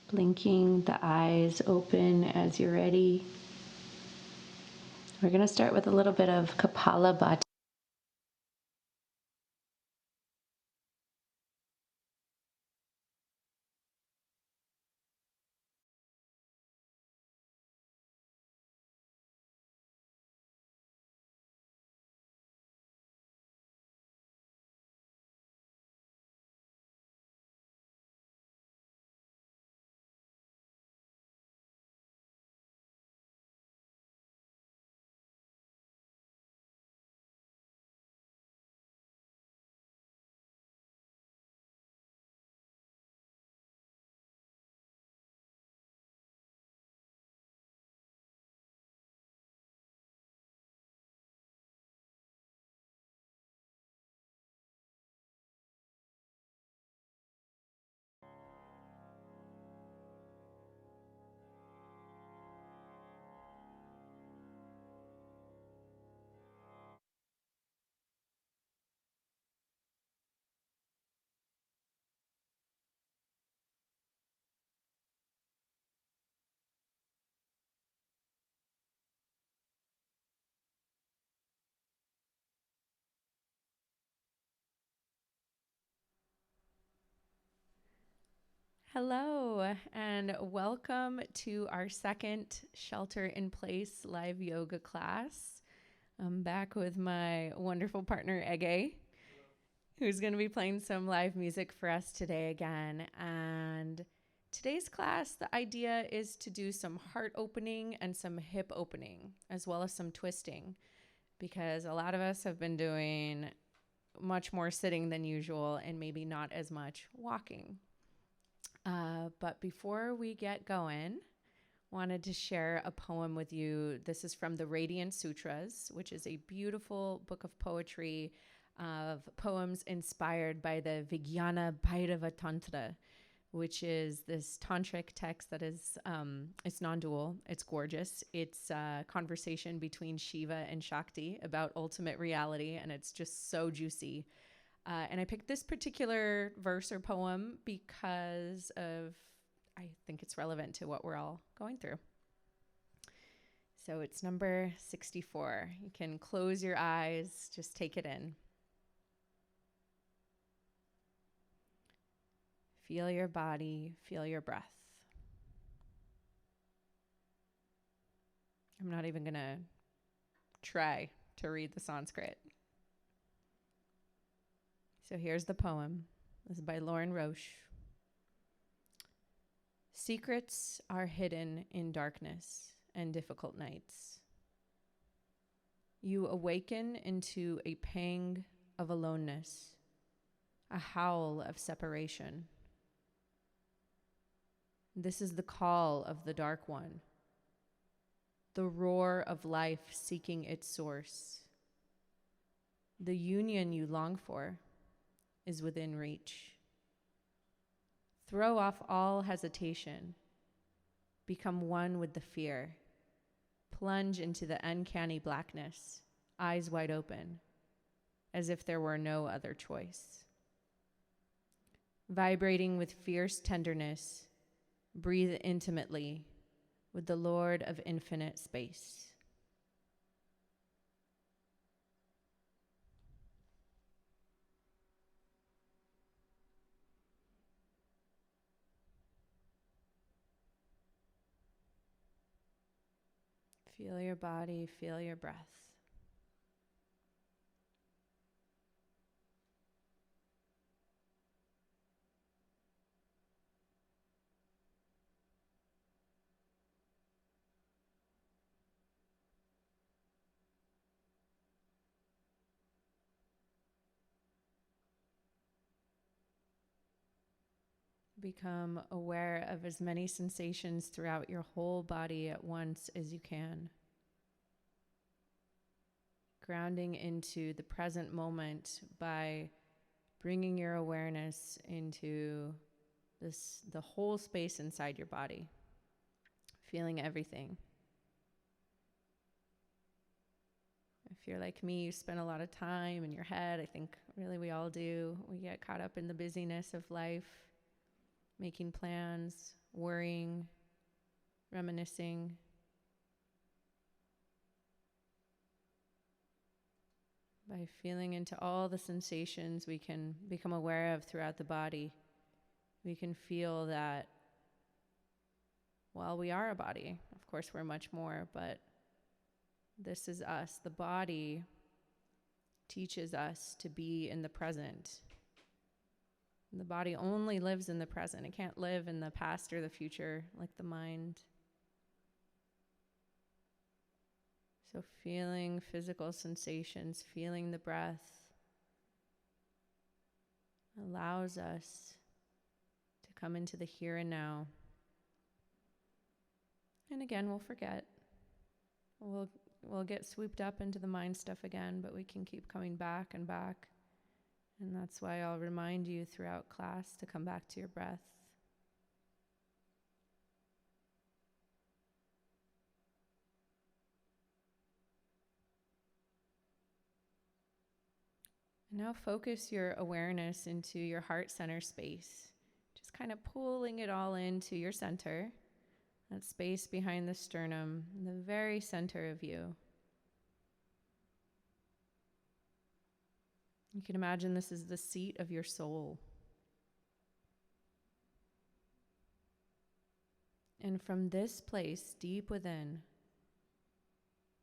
Blinking the eyes open as you're ready. We're going to start with a little bit of Kapalabhati. Hello, and welcome to our second Shelter in Place live yoga class. I'm back with my wonderful partner, Ege, who's going to be playing some live music for us today again. And today's class, the idea is to do some heart opening and some hip opening, as well as some twisting, because a lot of us have been doing much more sitting than usual and maybe not as much walking. But before we get going, wanted to share a poem with you. This is from the Radiant Sutras, which is a beautiful book of poetry of poems inspired by the Vijnana Bhairava Tantra, which is this tantric text that is, it's non-dual, it's gorgeous. It's a conversation between Shiva and Shakti about ultimate reality, and it's just so juicy. And I picked this particular verse or poem because I think it's relevant to what we're all going through. So it's number 64. You can close your eyes, just take it in. Feel your body, feel your breath. I'm not even going to try to read the Sanskrit. So here's the poem. This is by Lauren Roche. Secrets are hidden in darkness and difficult nights. You awaken into a pang of aloneness, a howl of separation. This is the call of the Dark One, the roar of life seeking its source. The union you long for is within reach. Throw off all hesitation. Become one with the fear. Plunge into the uncanny blackness, eyes wide open, as if there were no other choice. Vibrating with fierce tenderness, breathe intimately with the Lord of infinite space. Feel your body, feel your breath. Become aware of as many sensations throughout your whole body at once as you can. Grounding into the present moment by bringing your awareness into the whole space inside your body, feeling everything. If you're like me, you spend a lot of time in your head. I think really we all do. We get caught up in the busyness of life, making plans, worrying, reminiscing. By feeling into all the sensations we can become aware of throughout the body, we can feel that, well, we are a body. Of course, we're much more, but this is us. The body teaches us to be in the present. The body only lives in the present. It can't live in the past or the future like the mind. So feeling physical sensations, feeling the breath allows us to come into the here and now. And again, we'll forget. We'll get swooped up into the mind stuff again, but we can keep coming back and back. And that's why I'll remind you throughout class to come back to your breath. Now focus your awareness into your heart center space. Just kind of pulling it all into your center, that space behind the sternum, the very center of you. You can imagine this is the seat of your soul. And from this place, deep within,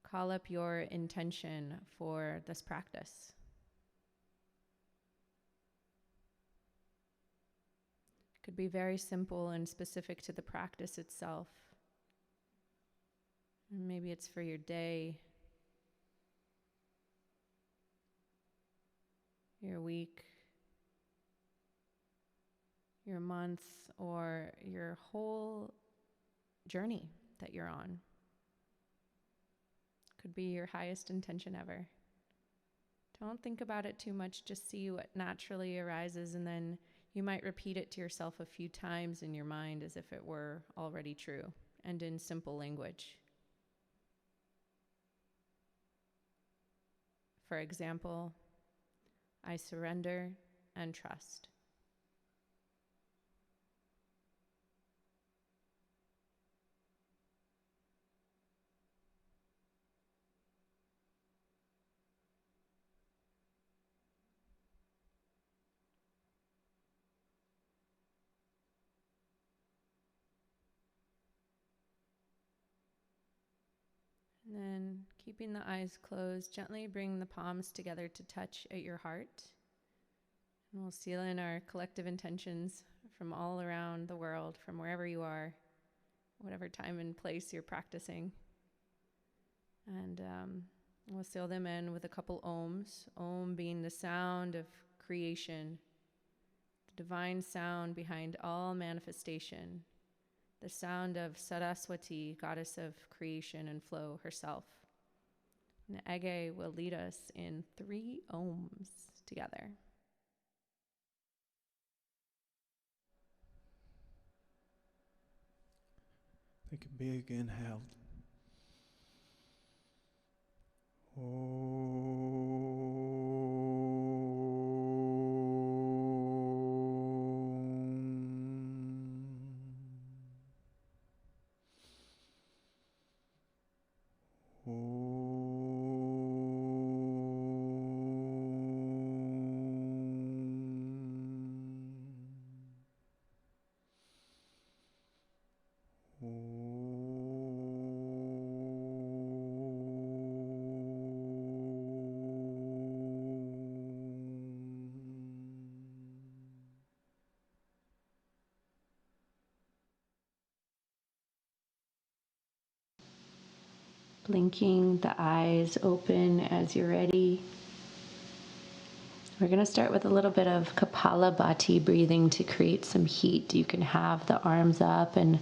call up your intention for this practice. Could be very simple and specific to the practice itself. And maybe it's for your day, your week, your month, or your whole journey that you're on. Could be your highest intention ever. Don't think about it too much, just see what naturally arises, and then you might repeat it to yourself a few times in your mind as if it were already true and in simple language. For example, I surrender and trust. And then, keeping the eyes closed, gently bring the palms together to touch at your heart. And we'll seal in our collective intentions from all around the world, from wherever you are, whatever time and place you're practicing. And we'll seal them in with a couple ohms. Om being the sound of creation, the divine sound behind all manifestation. The sound of Saraswati, goddess of creation and flow herself. And Ege will lead us in 3 ohms together. Take a big inhale. Blinking the eyes open as you're ready. We're going to start with a little bit of Kapalabhati breathing to create some heat. You can have the arms up and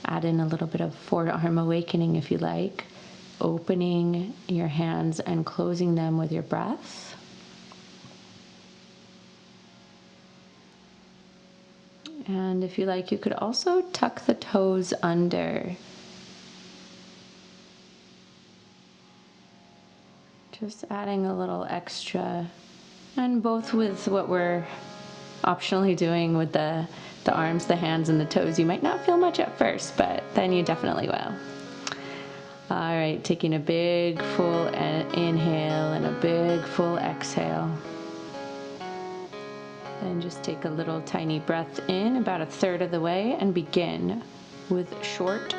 add in a little bit of forearm awakening if you like, opening your hands and closing them with your breath. And if you like, you could also tuck the toes under. Just adding a little extra, and both with what we're optionally doing with the the arms, the hands, and the toes. You might not feel much at first, but then you definitely will. All right, taking a big full inhale and a big full exhale. And just take a little tiny breath in about a third of the way and begin with short,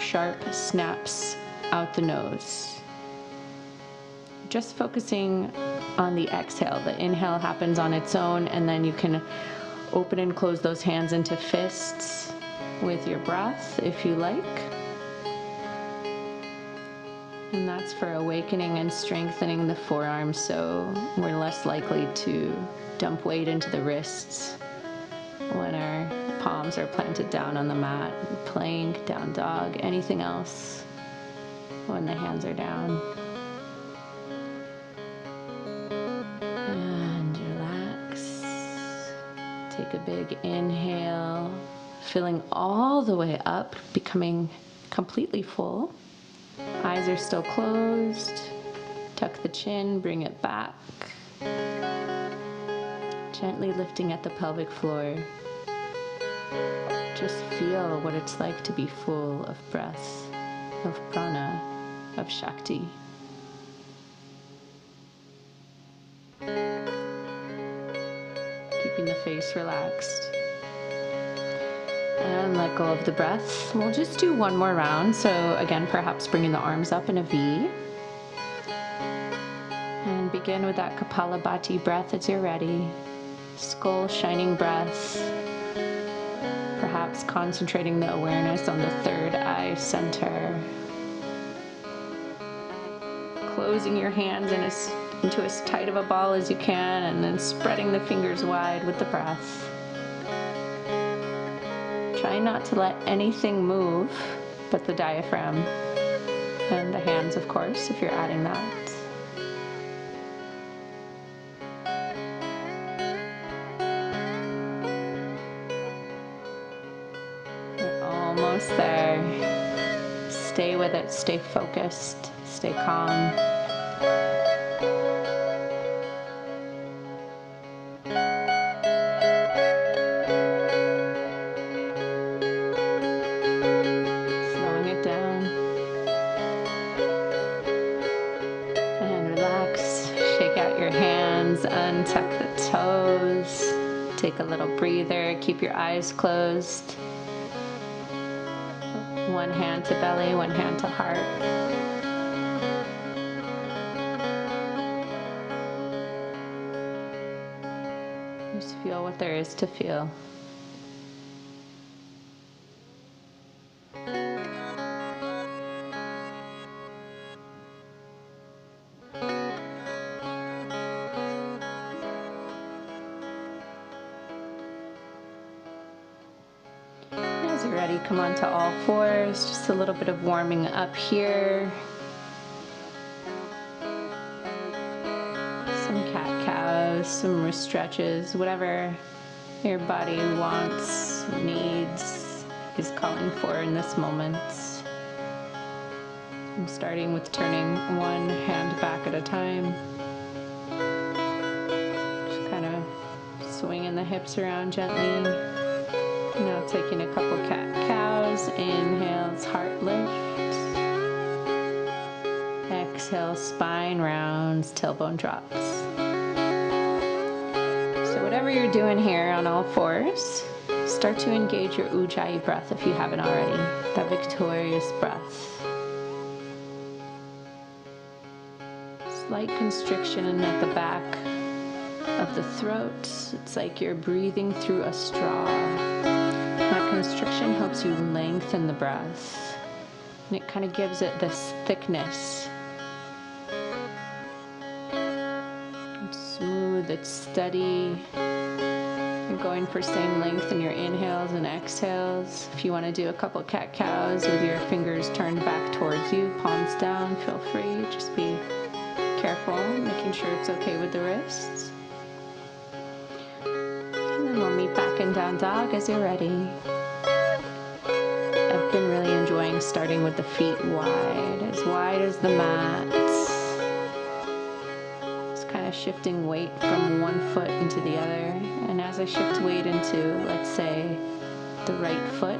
sharp snaps out the nose. Just focusing on the exhale. The inhale happens on its own, and then you can open and close those hands into fists with your breath if you like. And that's for awakening and strengthening the forearms, so we're less likely to dump weight into the wrists when our palms are planted down on the mat, plank, down dog, anything else when the hands are down. And relax. Take a big inhale, filling all the way up, becoming completely full. Eyes are still closed. Tuck the chin, bring it back. Gently lifting at the pelvic floor. Just feel what it's like to be full of breath, of prana, of Shakti. Keeping the face relaxed. And let go of the breath. We'll just do one more round. So again, perhaps bringing the arms up in a V. And begin with that Kapalabhati breath as you're ready. Skull shining breath. Perhaps concentrating the awareness on the third eye center. Closing your hands into as tight of a ball as you can, and then spreading the fingers wide with the breath. Try not to let anything move but the diaphragm and the hands, of course, if you're adding that. We're almost there. Stay with it, stay focused, stay calm. Untuck the toes, take a little breather, keep your eyes closed. One hand to belly, one hand to heart. Just feel what there is to feel. As you're ready, come on to all fours. Just a little bit of warming up here. Some cat-cows, some wrist stretches, whatever your body wants, needs, is calling for in this moment. I'm starting with turning one hand back at a time. Just kind of swinging the hips around gently. Now taking a couple cat-cows. Inhales, heart lift. Exhale, spine rounds, tailbone drops. So whatever you're doing here on all fours, start to engage your Ujjayi breath if you haven't already. That victorious breath. Slight constriction at the back of the throat. It's like you're breathing through a straw. That constriction helps you lengthen the breath, and it kind of gives it this thickness. It's smooth, it's steady. You're going for same length in your inhales and exhales. If you want to do a couple cat-cows with your fingers turned back towards you, palms down, feel free. Just be careful, making sure it's okay with the wrists. And then we'll meet back in down dog as you're ready. I've been really enjoying starting with the feet wide as the mat. Just kind kind of shifting weight from one foot into the other. And as I shift weight into, let's say, the right foot,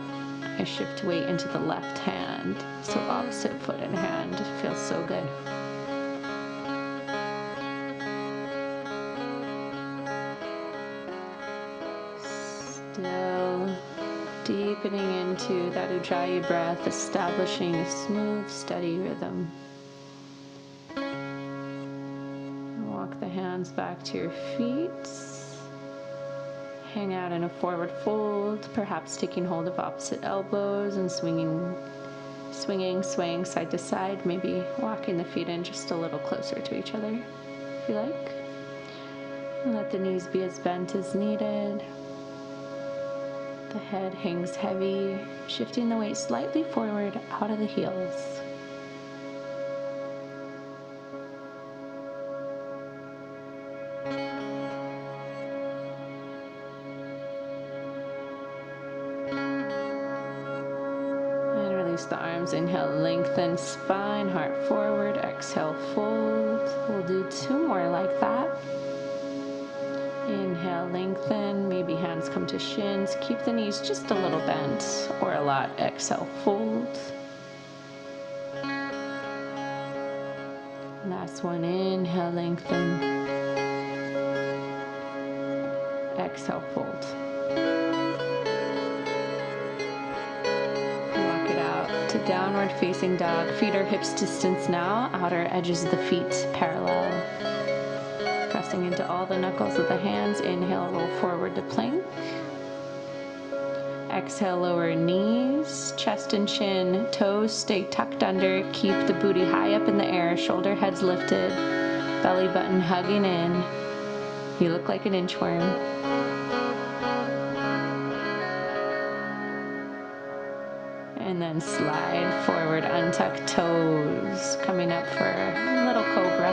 I shift weight into the left hand. So opposite foot and hand. It feels so good. Still deepening into that Ujjayi breath, establishing a smooth, steady rhythm. Walk the hands back to your feet. Hang out in a forward fold, perhaps taking hold of opposite elbows and swaying side to side, maybe walking the feet in just a little closer to each other, if you like. Let the knees be as bent as needed. The head hangs heavy, shifting the weight slightly forward out of the heels. And release the arms. Inhale, lengthen spine, heart forward. Exhale, fold. We'll do 2 more like that. Inhale, lengthen, maybe hands come to shins. Keep the knees just a little bent or a lot. Exhale, fold. Last one, inhale, lengthen. Exhale, fold. Walk it out to downward facing dog. Feet are hips distance now. Outer edges of the feet parallel. Pressing into all the knuckles of the hands. Inhale, roll forward to plank. Exhale, lower knees, chest and chin, toes stay tucked under. Keep the booty high up in the air, shoulder heads lifted, belly button hugging in. You look like an inchworm. And then slide forward, untuck toes, coming up for a little cobra.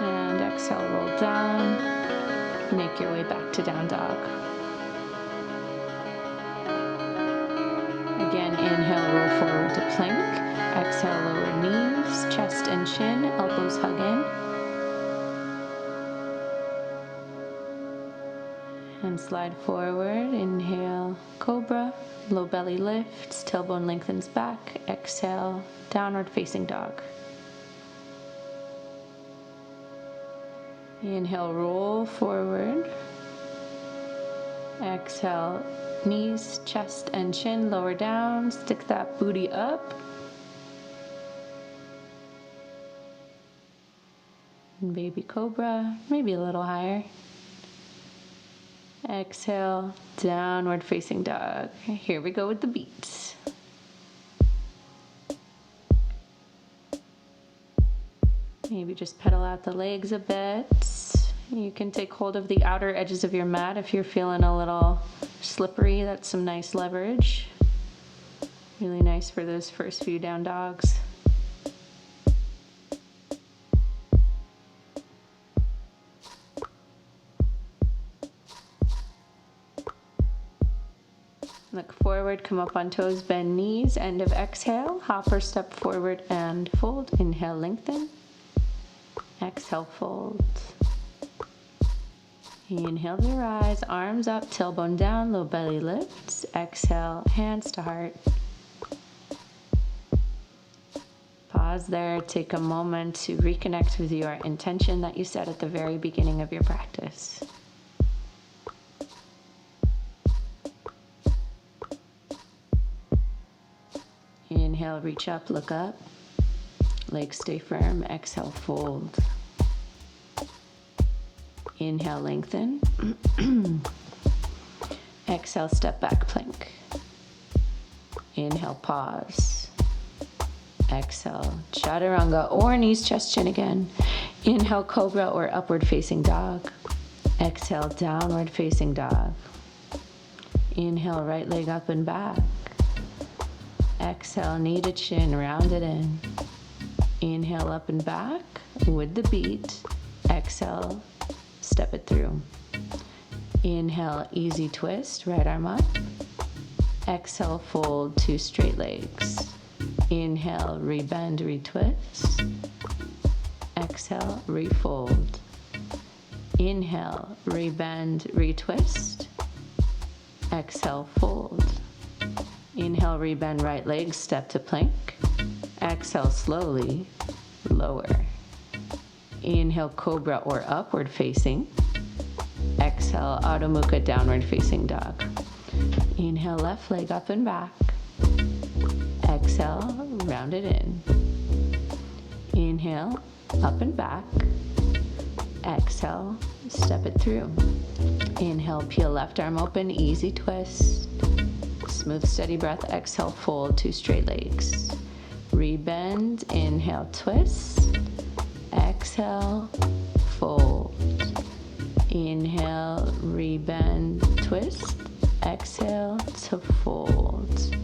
And exhale, roll down. Make your way back to down dog. Again, inhale, roll forward to plank. Exhale, lower knees, chest and chin, elbows hug in. And slide forward. Inhale, cobra. Low belly lifts, tailbone lengthens back. Exhale, downward facing dog. Inhale, roll forward. Exhale, knees, chest, and chin lower down. Stick that booty up. And baby cobra, maybe a little higher. Exhale, downward facing dog. Here we go with the beats. Maybe just pedal out the legs a bit. You can take hold of the outer edges of your mat if you're feeling a little slippery. That's some nice leverage. Really nice for those first few down dogs. Look forward, come up on toes, bend knees, end of exhale. Hop or step forward and fold. Inhale, lengthen. Exhale, fold. Inhale to rise, arms up, tailbone down, low belly lifts. Exhale, hands to heart. Pause there, take a moment to reconnect with your intention that you set at the very beginning of your practice. Inhale, reach up, look up. Legs stay firm. Exhale, fold. Inhale, lengthen. Exhale, step back, plank. Inhale, pause. Exhale, chaturanga or knees, chest, chin again. Inhale, cobra or upward facing dog. Exhale, downward facing dog. Inhale, right leg up and back. Exhale, knee to chin, round it in. Inhale, up and back with the beat. Exhale, step it through. Inhale, easy twist, right arm up. Exhale, fold, 2 straight legs. Inhale, rebend, retwist. Exhale, refold. Inhale, rebend, retwist. Exhale, fold. Inhale, rebend right leg, step to plank. Exhale, slowly lower. Inhale, cobra or upward facing. Exhale, Adho Mukha, downward facing dog. Inhale, left leg up and back. Exhale, round it in. Inhale, up and back. Exhale, step it through. Inhale, peel left arm open, easy twist. Smooth, steady breath. Exhale, fold, 2 straight legs. Rebend, inhale, twist. Exhale, fold. Inhale, rebend, twist. Exhale to fold.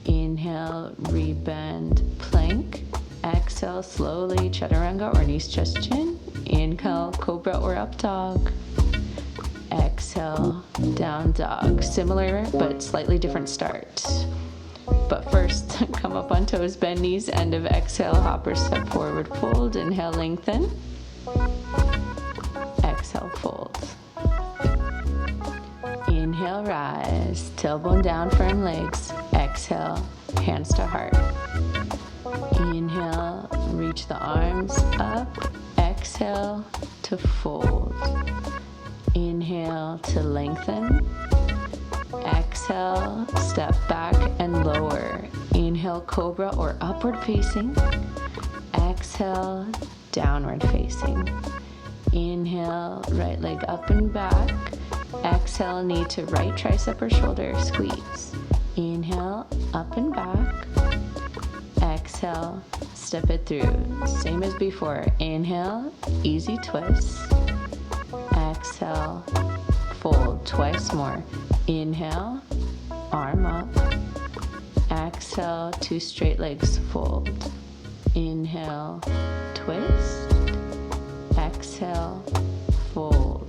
Inhale, rebend, plank. Exhale, slowly, chaturanga or knees, chest, chin. Inhale, cobra or up dog. Exhale, down dog. Similar but slightly different start. But first, come up on toes, bend knees, end of exhale, hopper step forward, fold. Inhale, lengthen. Exhale, fold. Inhale, rise, tailbone down, firm legs. Exhale, hands to heart. Inhale, reach the arms up. Exhale to fold. Inhale to lengthen. Exhale, step back and lower. Inhale, cobra or upward facing. Exhale, downward facing. Inhale, right leg up and back. Exhale, knee to right tricep or shoulder, squeeze. Inhale, up and back. Exhale, step it through. Same as before. Inhale, easy twist. Exhale, fold twice more. Inhale, arm up. Exhale, 2 straight legs, fold. Inhale, twist. Exhale, fold.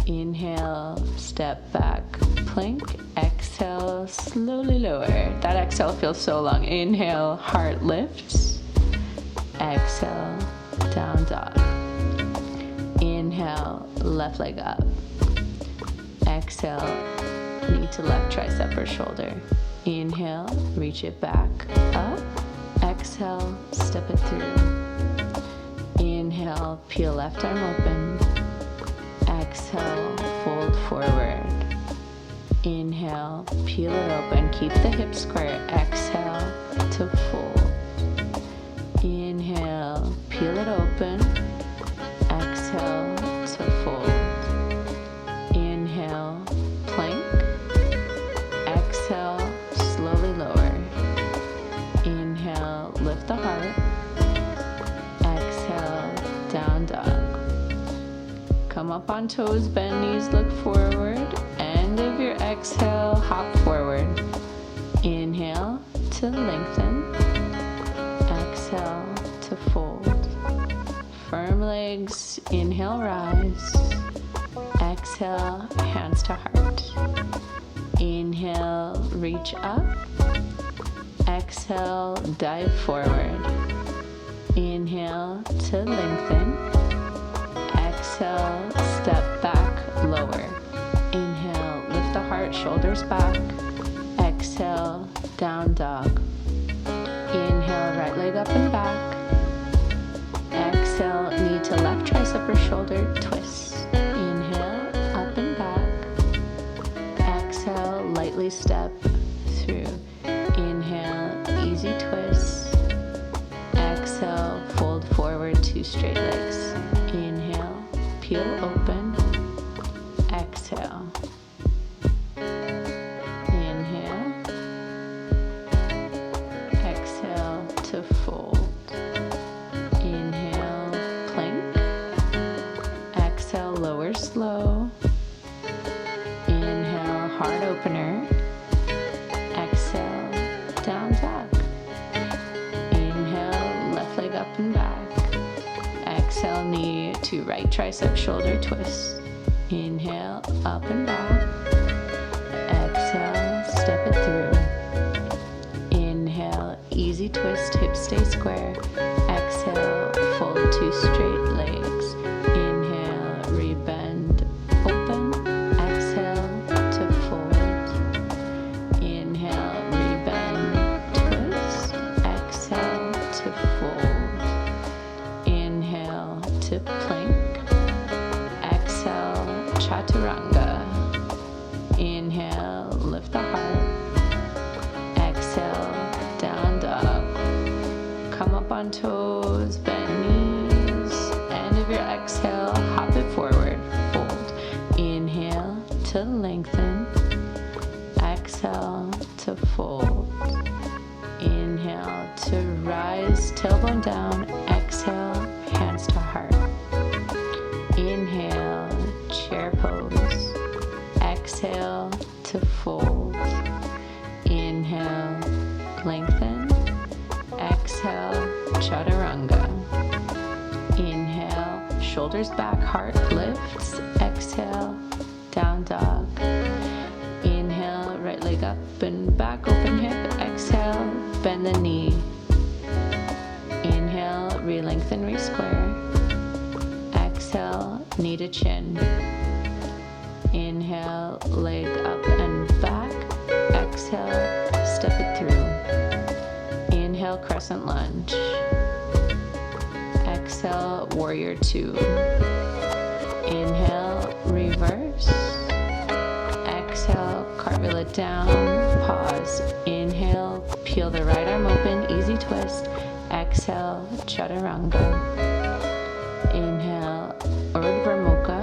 Inhale, step back, plank. Exhale, slowly lower. That exhale feels so long. Inhale, heart lifts. Exhale, down dog. Inhale, left leg up. Exhale, knee to left tricep or shoulder. Inhale, reach it back up. Exhale, step it through. Inhale, peel left arm open. Exhale, fold forward. Inhale, peel it open, keep the hips square. Exhale to fold. Inhale, peel it open. Exhale to fold. Inhale, plank. Exhale, slowly lower. Inhale, lift the heart. Exhale, down dog. Come up on toes, bend knees, look forward. End of your exhale, hop forward. Inhale to lengthen. Exhale to fold. Firm legs, inhale, rise. Exhale, hands to heart. Inhale, reach up. Exhale, dive forward. Inhale to lengthen. Exhale, step back, lower. Inhale, lift the heart, shoulders back. Exhale, down dog. Inhale, right leg up and back. Exhale, knee to left tricep or shoulder, twist. Inhale, up and back. Exhale, lightly step through. Inhale, easy twist. Exhale, fold forward, 2 straight legs. Inhale, peel open. Exhale. Inhale. Exhale to fold. Inhale, plank. Exhale, lower slow. Inhale, heart opener. Exhale, down dog. Inhale, left leg up and back. Exhale, knee to right tricep, shoulder twist. Inhale, up and back. Exhale, step it through. Inhale, easy twist, hips stay square. Exhale, fold 2 straight legs. Inhale, rebend, open. Exhale to fold. Inhale, rebend, twist. Exhale to fold. Inhale to plank. Exhale, chaturanga. Inhale, lift the heart. Exhale, down dog. Come up on toes, bend knees. End of your exhale, hop it forward, fold. Inhale to lengthen. Exhale to fold. Inhale to rise, tailbone down. Exhale, hands to heart. Inhale, chair pose. Exhale to fold. Inhale, lengthen. Exhale, chaturanga. Inhale, shoulders back, heart lifts. Exhale, down dog. Inhale, right leg up and back, open hip. Exhale, bend the knee. Inhale, re-lengthen, re-square. Exhale, knee to chin. Inhale, leg up and back. Exhale, step it through. Inhale, crescent lunge. Exhale, warrior 2. Inhale, reverse. Exhale, cartwheel it down, pause. Inhale, peel the right arm open, easy twist. Exhale, chaturanga. Inhale, Urdhva Mukha.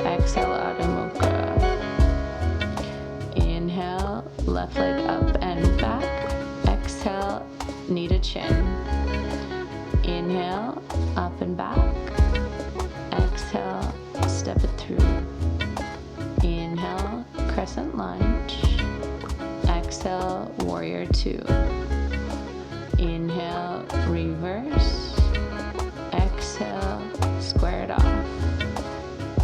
Exhale, Adho Mukha. Inhale, left leg up and back. Exhale, knee to chin. Inhale, up and back. Exhale, step it through. Inhale, crescent lunge. Exhale, warrior 2. Inhale, reverse. Exhale, square it off.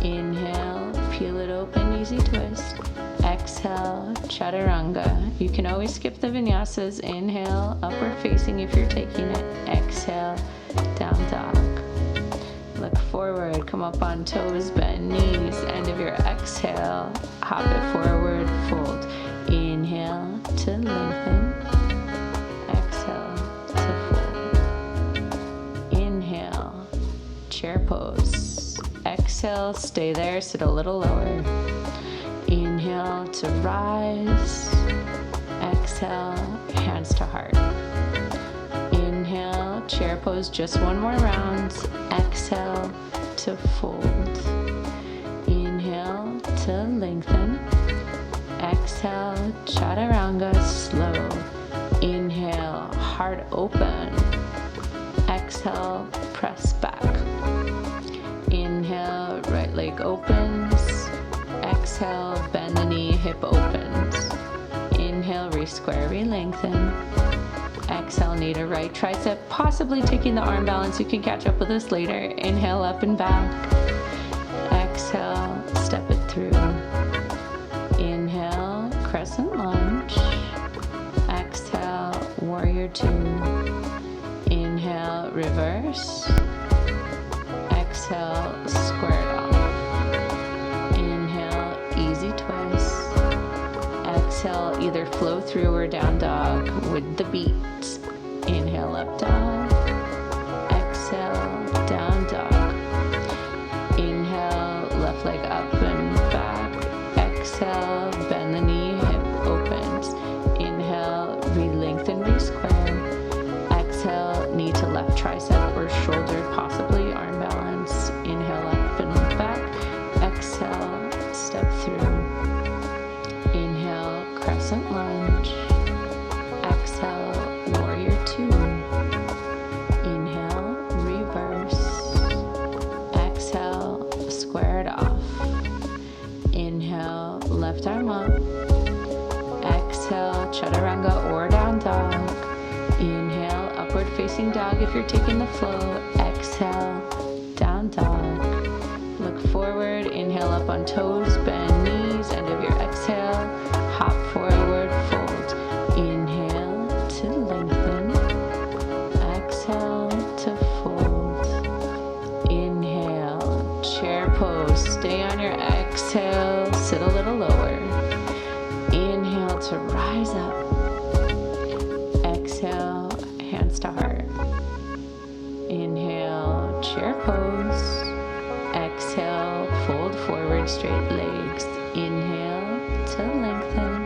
Inhale, peel it open, easy twist. Exhale, chaturanga. You can always skip the vinyasas. Inhale, upward facing if you're taking it. Exhale, down dog. Look forward, come up on toes, bend knees. End of your exhale, hop it forward, fold. Inhale to lengthen. Exhale to fold. Inhale, chair pose. Exhale, stay there, sit a little lower. Inhale to rise. Exhale, hands to heart. Inhale, chair pose, just one more round. Exhale to fold. Inhale to lengthen. Exhale, chaturanga, slow. Inhale, heart open. Exhale, press back. Inhale, right leg opens. Exhale, bend the knee, hip opens. Inhale, re-square, re-lengthen. Exhale, knee to right tricep, possibly taking the arm balance. You can catch up with us later. Inhale, up and back. Exhale, step it through. Inhale, crescent lunge. Exhale, warrior 2. Inhale, reverse. Exhale, square it off. Inhale, easy twist. Exhale, either flow through or down dog with the beat. Inhale, up dog. Exhale, down dog. Inhale, left leg up and back. Exhale, bend the knee, hip opens. Inhale, re-lengthen, re-square. Exhale, knee to left tricep or shoulder, possibly arm balance. Inhale, up and back. Exhale, step through. Inhale, crescent lunge. Exhale, warrior 2. Inhale, reverse. Exhale, square it off. Inhale, left arm up. Exhale, chaturanga or down dog. Inhale, upward facing dog if you're taking the flow. Exhale, down dog. Look forward, inhale up on toes, bend knees. End of your exhale, hop forward, fold. Inhale to lengthen. Exhale to fold. Exhale, sit a little lower. Inhale to rise up. Exhale, hands to heart. Inhale, chair pose. Exhale, fold forward, straight legs. Inhale to lengthen.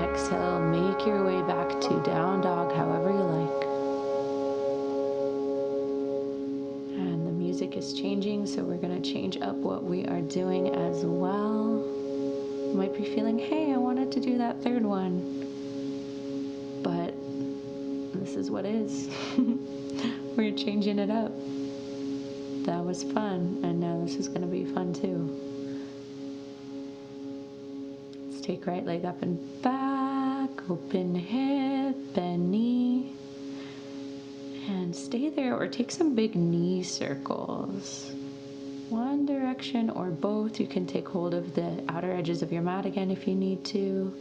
Exhale, make your way back to down dog, however you like. And the music is changing, so we're going to change up what we are doing as well. You might be feeling, hey, I wanted to do that third one, but this is what is. We're changing it up. That was fun, and now this is going to be fun too. Let's take right leg up and back, open hip, bend knee, and stay there or take some big knee circles. One direction or both. You can take hold of the outer edges of your mat again if you need to.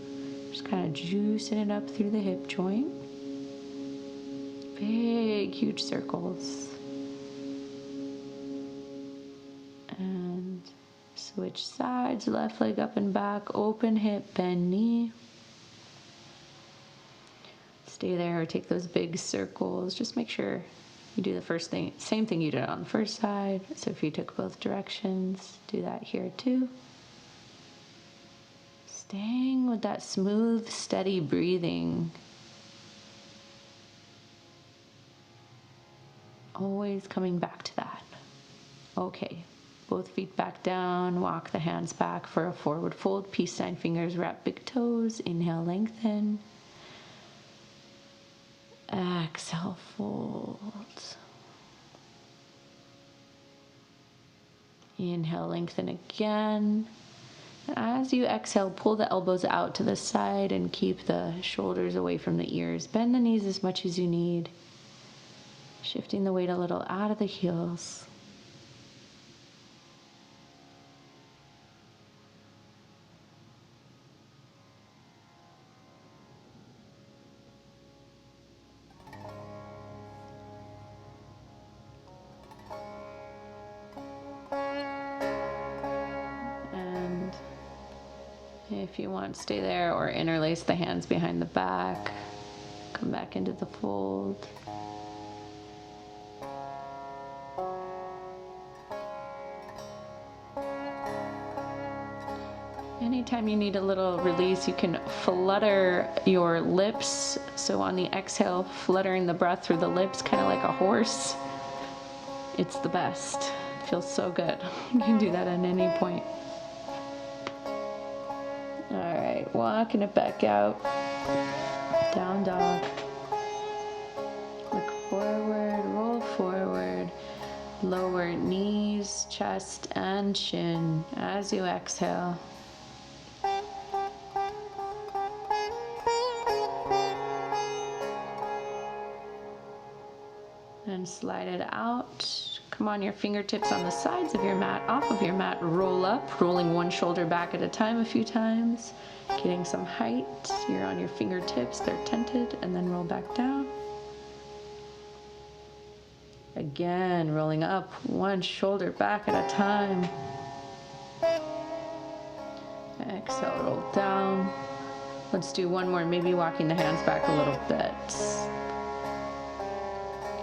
Just kind of juicing it up through the hip joint. Big, huge circles. And switch sides, left leg up and back, open hip, bend knee. Stay there or take those big circles. Just make sure you do the first thing, same thing you did on the first side. So if you took both directions, do that here too. Staying with that smooth, steady breathing. Always coming back to that. Okay, both feet back down, walk the hands back for a forward fold, peace sign fingers, wrap big toes, inhale, lengthen. Exhale, fold. Inhale, lengthen again. As you exhale, pull the elbows out to the side and keep the shoulders away from the ears. Bend the knees as much as you need. Shifting the weight a little out of the heels. And if you want, stay there or interlace the hands behind the back. Come back into the fold. Anytime you need a little release, you can flutter your lips. So on the exhale, fluttering the breath through the lips, kind of like a horse. It's the best. It feels so good. You can do that at any point. All right, walking it back out. Down dog. Look forward, roll forward. Lower knees, chest, and chin as you exhale. And slide it out. Come on your fingertips on the sides of your mat, off of your mat, roll up, rolling one shoulder back at a time a few times, getting some height. You're on your fingertips, they're tented, and then roll back down. Again, rolling up, one shoulder back at a time. Exhale, roll down. Let's do one more, maybe walking the hands back a little bit.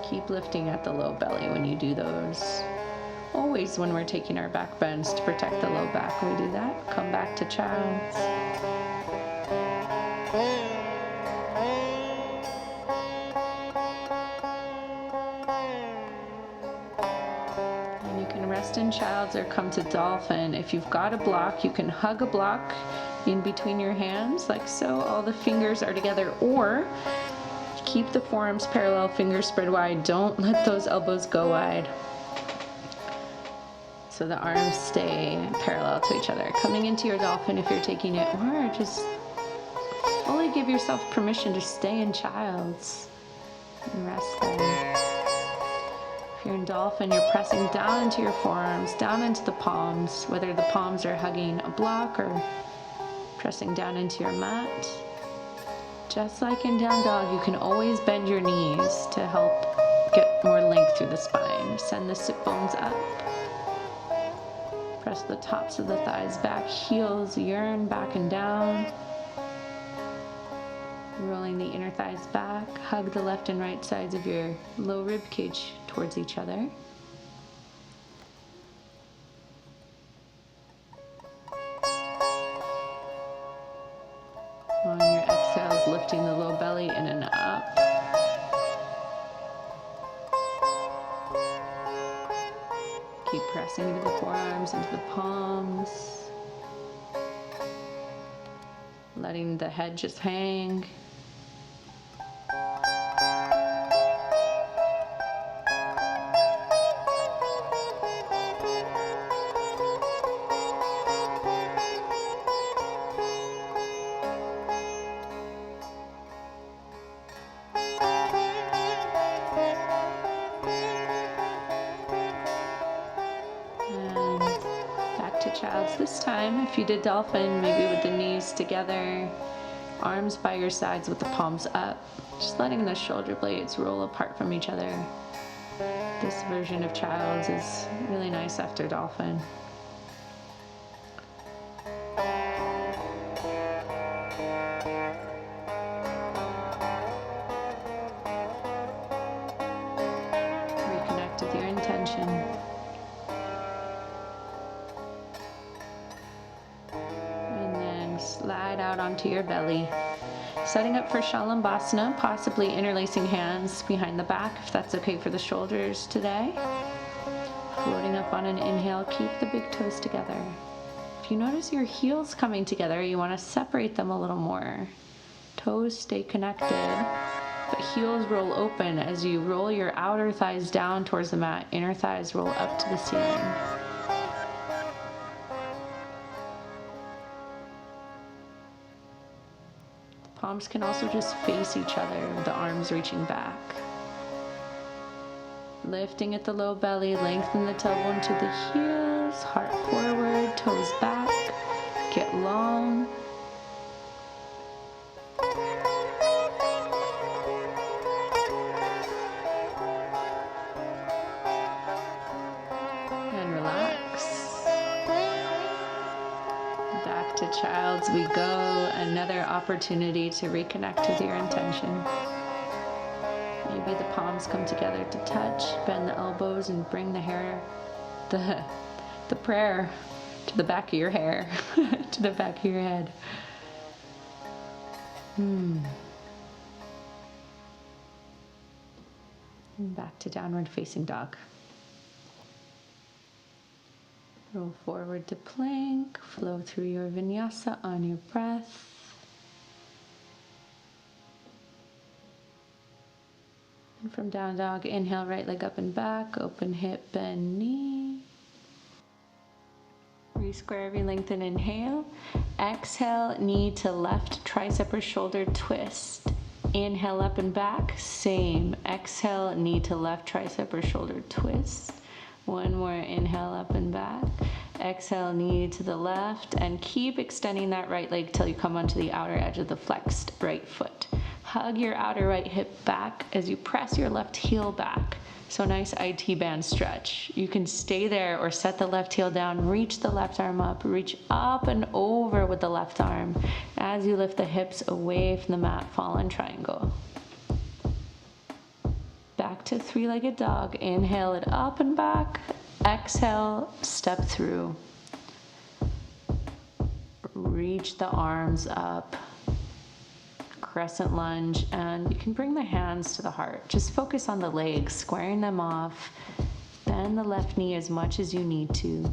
Keep lifting at the low belly when you do those. Always when we're taking our back bends to protect the low back, we do that. Come back to child's. And you can rest in child's or come to dolphin. If you've got a block, you can hug a block in between your hands, like so. All the fingers are together, or keep the forearms parallel, fingers spread wide. Don't let those elbows go wide. So the arms stay parallel to each other. Coming into your dolphin if you're taking it, or just fully give yourself permission to stay in child's and rest there. If you're in dolphin, you're pressing down into your forearms, down into the palms, whether the palms are hugging a block or pressing down into your mat. Just like in down dog, you can always bend your knees to help get more length through the spine. Send the sit bones up. Press the tops of the thighs back, heels yearn back and down. Rolling the inner thighs back, hug the left and right sides of your low rib cage towards each other. On your exhales, lifting the low belly in and up. Keep pressing into the forearms, into the palms. Letting the head just hang. Child's this time. If you did dolphin, maybe with the knees together, arms by your sides with the palms up, just letting the shoulder blades roll apart from each other. This version of child's is really nice after dolphin. Reconnect with your intention. Slide out onto your belly. Setting up for Shalambhasana, possibly interlacing hands behind the back if that's okay for the shoulders today. Floating up on an inhale, keep the big toes together. If you notice your heels coming together, you want to separate them a little more. Toes stay connected, but heels roll open as you roll your outer thighs down towards the mat, inner thighs roll up to the ceiling. Palms can also just face each other, with the arms reaching back. Lifting at the low belly, lengthen the tailbone to the heels, heart forward, toes back, get long. And relax. Back to child's we go. Another opportunity to reconnect with your intention. Maybe the palms come together to touch, bend the elbows and bring the hair, the prayer to the back of your hair, to the back of your head. And back to downward facing dog. Roll forward to plank, flow through your vinyasa on your breath. And from down dog, inhale, right leg up and back, open hip, bend knee. Re-square, re-lengthen, inhale. Exhale, knee to left, tricep or shoulder twist. Inhale, up and back, same. Exhale, knee to left, tricep or shoulder twist. One more, inhale, up and back. Exhale, knee to the left, and keep extending that right leg till you come onto the outer edge of the flexed right foot. Hug your outer right hip back as you press your left heel back. So nice IT band stretch. You can stay there or set the left heel down, reach the left arm up, reach up and over with the left arm. As you lift the hips away from the mat, fallen triangle. Back to three-legged dog. Inhale it up and back. Exhale, step through. Reach the arms up. Crescent lunge, and you can bring the hands to the heart. Just focus on the legs, squaring them off. Bend the left knee as much as you need to.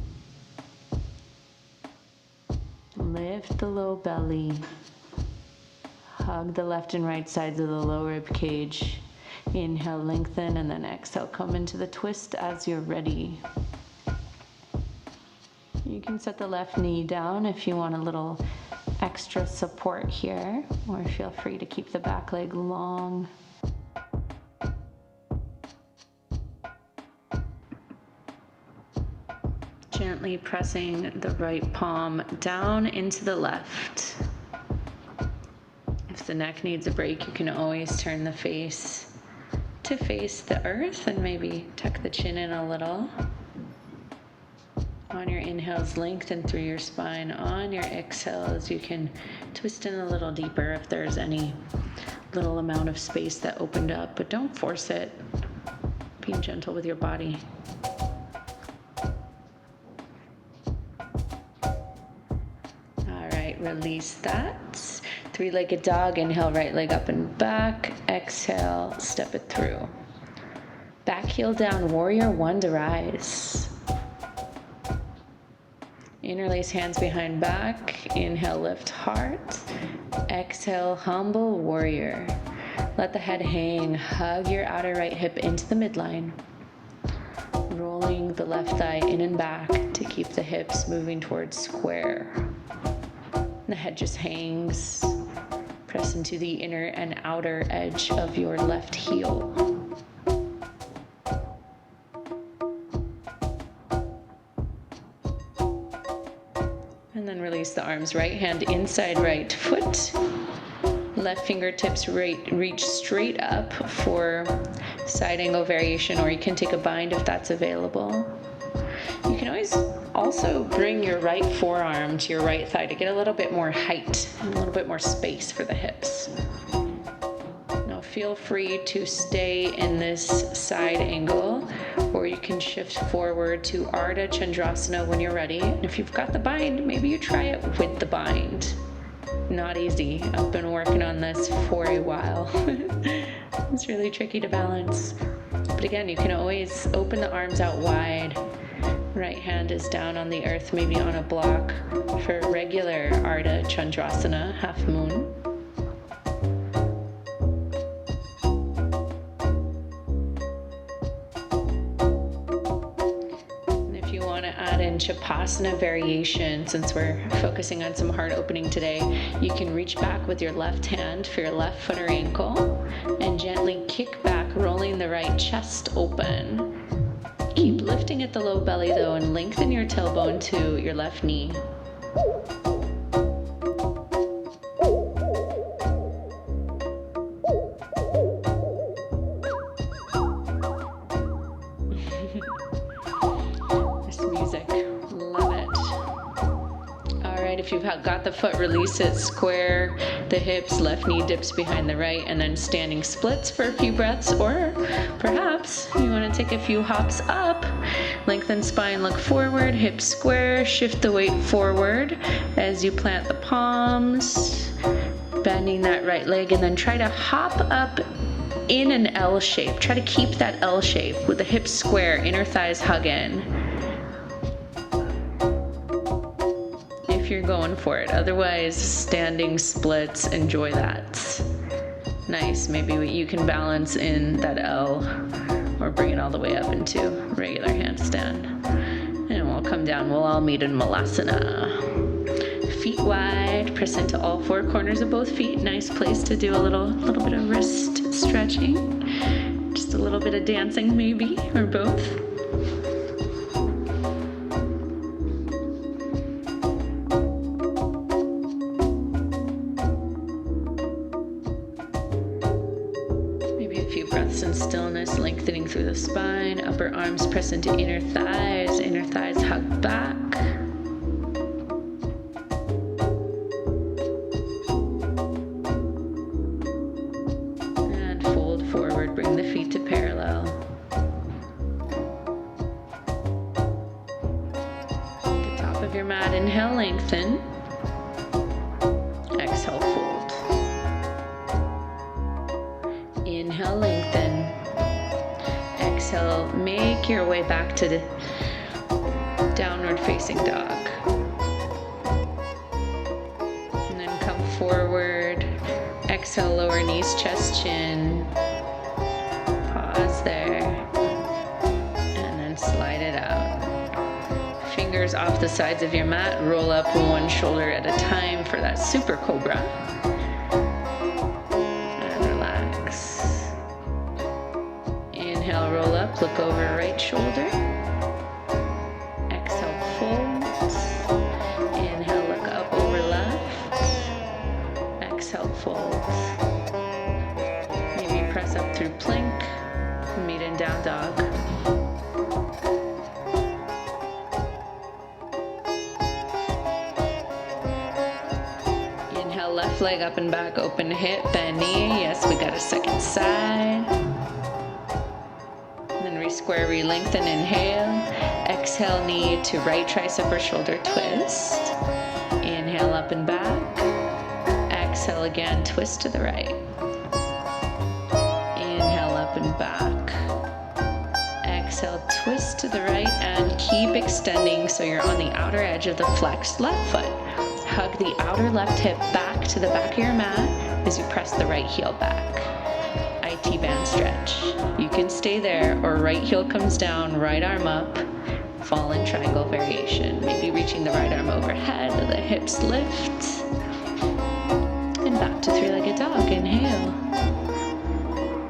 Lift the low belly. Hug the left and right sides of the low rib cage. Inhale, lengthen, and then exhale, come into the twist as you're ready. You can set the left knee down if you want a little extra support here, or feel free to keep the back leg long. Gently pressing the right palm down into the left. If the neck needs a break, you can always turn the face to face the earth and maybe tuck the chin in a little. On your inhales, lengthen through your spine. On your exhales, you can twist in a little deeper if there's any little amount of space that opened up, but don't force it. Being gentle with your body. All right, release that. Three-legged dog. Inhale, right leg up and back. Exhale, step it through. Back heel down, warrior one to rise. Interlace hands behind back. Inhale, lift heart. Exhale, humble warrior. Let the head hang. Hug your outer right hip into the midline. Rolling the left thigh in and back to keep the hips moving towards square. The head just hangs. Press into the inner and outer edge of your left heel. And then release the arms. Right hand inside right foot. Left fingertips reach straight up for side angle variation, or you can take a bind if that's available. You can always also bring your right forearm to your right thigh to get a little bit more height and a little bit more space for the hips. Now feel free to stay in this side angle, or you can shift forward to Ardha Chandrasana when you're ready. And if you've got the bind, maybe you try it with the bind. Not easy. I've been working on this for a while. It's really tricky to balance. But again, you can always open the arms out wide. Right hand is down on the earth, maybe on a block for regular Ardha Chandrasana, half moon. And if you want to add in Chapasana variation, since we're focusing on some heart opening today, you can reach back with your left hand for your left foot or ankle and gently kick back, rolling the right chest open. Keep lifting at the low belly though, and lengthen your tailbone to your left knee. This music, love it. All right, if you've got the foot, release it, square the hips, left knee dips behind the right, and then standing splits for a few breaths, or perhaps you want to take a few hops up. Lengthen spine, look forward, hips square, shift the weight forward as you plant the palms, bending that right leg, and then try to hop up in an L shape. Try to keep that L shape with the hips square, inner thighs hug in. If you're going for it. Otherwise, standing splits, enjoy that. Nice. Maybe you can balance in that L or bring it all the way up into regular handstand. And we'll come down. We'll all meet in Malasana. Feet wide. Press into all four corners of both feet. Nice place to do a little bit of wrist stretching. Just a little bit of dancing maybe, or both. And stillness, lengthening through the spine, upper arms press into inner thighs hug back. And fold forward, bring the feet to parallel. At the top of your mat, inhale, lengthen. Exhale, fold. Inhale, lengthen. Exhale, make your way back to the downward facing dog. And then come forward. Exhale, lower knees, chest, chin. Pause there. And then slide it out. Fingers off the sides of your mat. Roll up one shoulder at a time for that super cobra. Inhale, roll up, look over right shoulder. Exhale, fold. Inhale, look up over left. Exhale, fold. Maybe press up through plank. Meet in down dog. left leg up and back, open hip, bend knee. Yes, we got a second side. And then re-square, re-lengthen, inhale. Exhale, knee to right tricep or shoulder twist. Inhale, up and back. Exhale again, twist to the right. Inhale, up and back. Exhale, twist to the right and keep extending so you're on the outer edge of the flexed left foot. Hug the outer left hip back to the back of your mat as you press the right heel back. IT band stretch. You can stay there, or right heel comes down, right arm up. Fallen triangle variation. Maybe reaching the right arm overhead, the hips lift. And back to three-legged dog. Inhale.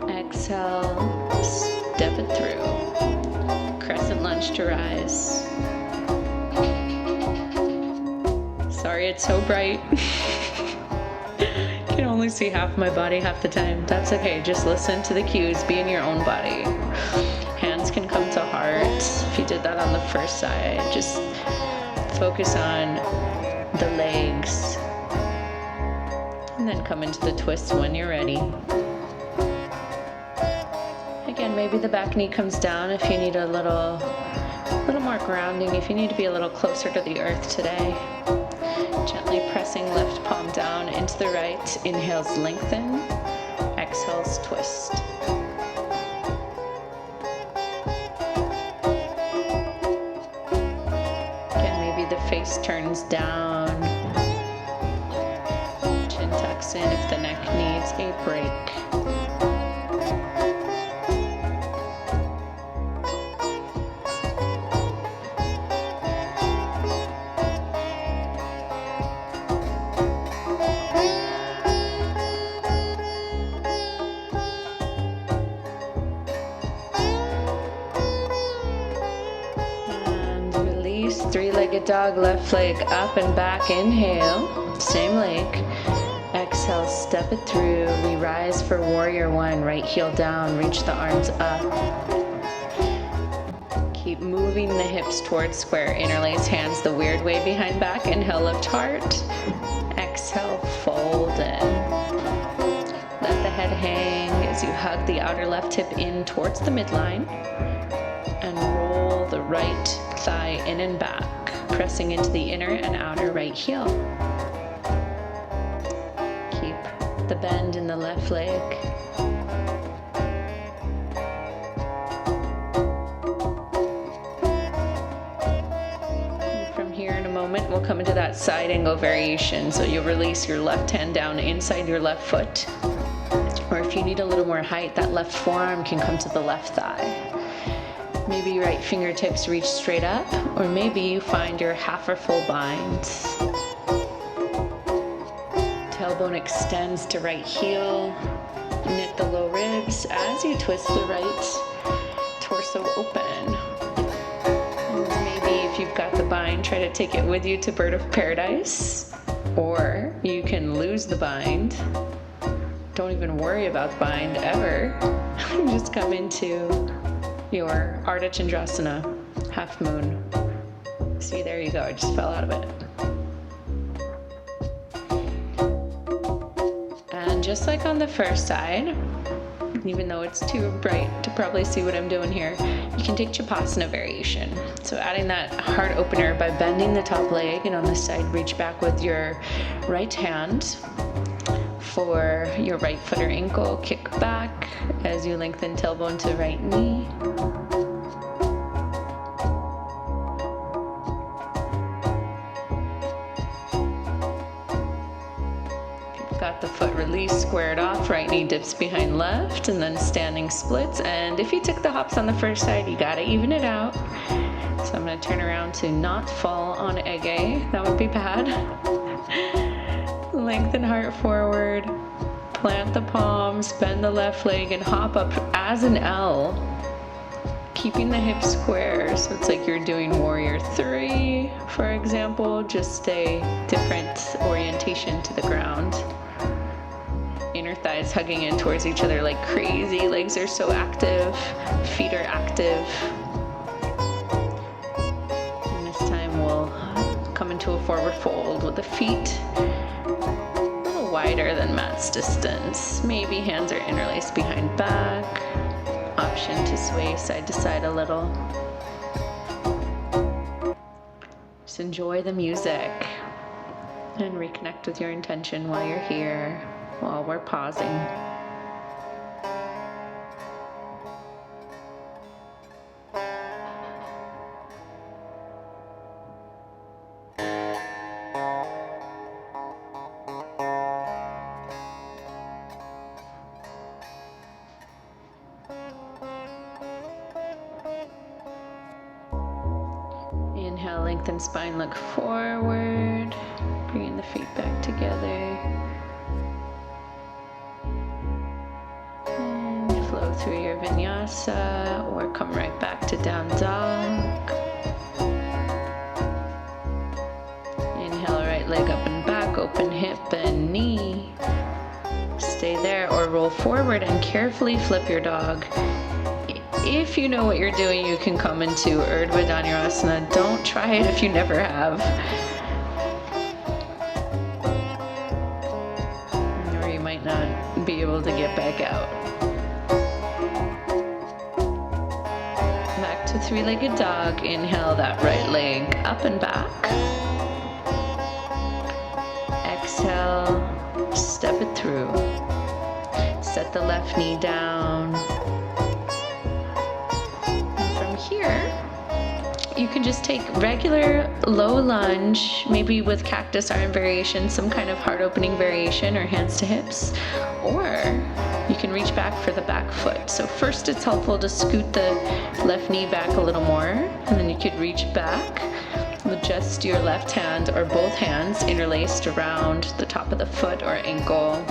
Exhale. Step it through. Crescent lunge to rise. Sorry, it's so bright. I can only see half my body half the time. That's okay. Just listen to the cues. Be in your own body. Hands can come to heart. If you did that on the first side, just focus on the legs. And then come into the twist when you're ready. Again, maybe the back knee comes down if you need a little more grounding, if you need to be a little closer to the earth today. Gently pressing left palm down into the right. Inhales, lengthen. Exhales, twist. Again, maybe the face turns down. Chin tucks in if the neck needs a break. Three-legged dog, left leg up and back. Inhale, same leg. Exhale, step it through. We rise for warrior one. Right heel down, reach the arms up. Keep moving the hips towards square. Interlace hands the weird way behind back. Inhale, lift heart. Exhale, fold in. Let the head hang as you hug the outer left hip in towards the midline. And roll the right thigh in and back, pressing into the inner and outer right heel. Keep the bend in the left leg. And from here in a moment, we'll come into that side angle variation. So you'll release your left hand down inside your left foot. Or if you need a little more height, that left forearm can come to the left thigh. Maybe right fingertips reach straight up, or maybe you find your half or full bind. Tailbone extends to right heel. Knit the low ribs as you twist the right torso open. And maybe if you've got the bind, try to take it with you to bird of paradise, or you can lose the bind. Don't even worry about the bind ever. Just come into your Ardha Chandrasana, half moon. See, there you go, I just fell out of it. And just like on the first side, even though it's too bright to probably see what I'm doing here, you can take Chapasana variation. So adding that heart opener by bending the top leg, and on this side, reach back with your right hand for your right foot or ankle. Kick back as you lengthen tailbone to right knee. Got the foot released, squared off, right knee dips behind left, and then standing splits. And if you took the hops on the first side, you gotta even it out. So I'm gonna turn around to not fall on Ege. That would be bad. Lengthen heart forward, plant the palms, bend the left leg, and hop up as an L, keeping the hips square. So it's like you're doing warrior three, for example, just a different orientation to the ground. Inner thighs hugging in towards each other like crazy. Legs are so active, feet are active. And this time we'll come into a forward fold with the feet a little wider than mat's distance. Maybe hands are interlaced behind back. Option to sway side to side a little. Just enjoy the music and reconnect with your intention while you're here, while we're pausing. Inhale, lengthen spine, look forward, bringing the feet back together. And flow through your vinyasa or come right back to down dog. Inhale, right leg up and back, open hip and knee. Stay there or roll forward and carefully flip your dog. If you know what you're doing, you can come into Urdhva Dhanurasana. Don't try it if you never have. Or you might not be able to get back out. Back to three-legged dog. Inhale that right leg up and back. Exhale, step it through. Set the left knee down. Here, you can just take regular low lunge, maybe with cactus arm variation, some kind of heart opening variation or hands to hips, or you can reach back for the back foot. So first it's helpful to scoot the left knee back a little more, and then you could reach back with just your left hand or both hands interlaced around the top of the foot or ankle.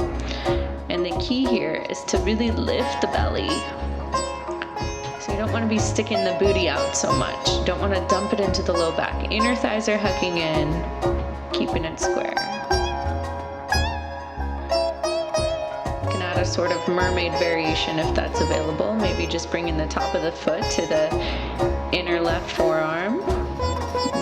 And the key here is to really lift the belly. You don't want to be sticking the booty out so much. You don't want to dump it into the low back. Inner thighs are hugging in, keeping it square. You can add a sort of mermaid variation if that's available. Maybe just bringing the top of the foot to the inner left forearm.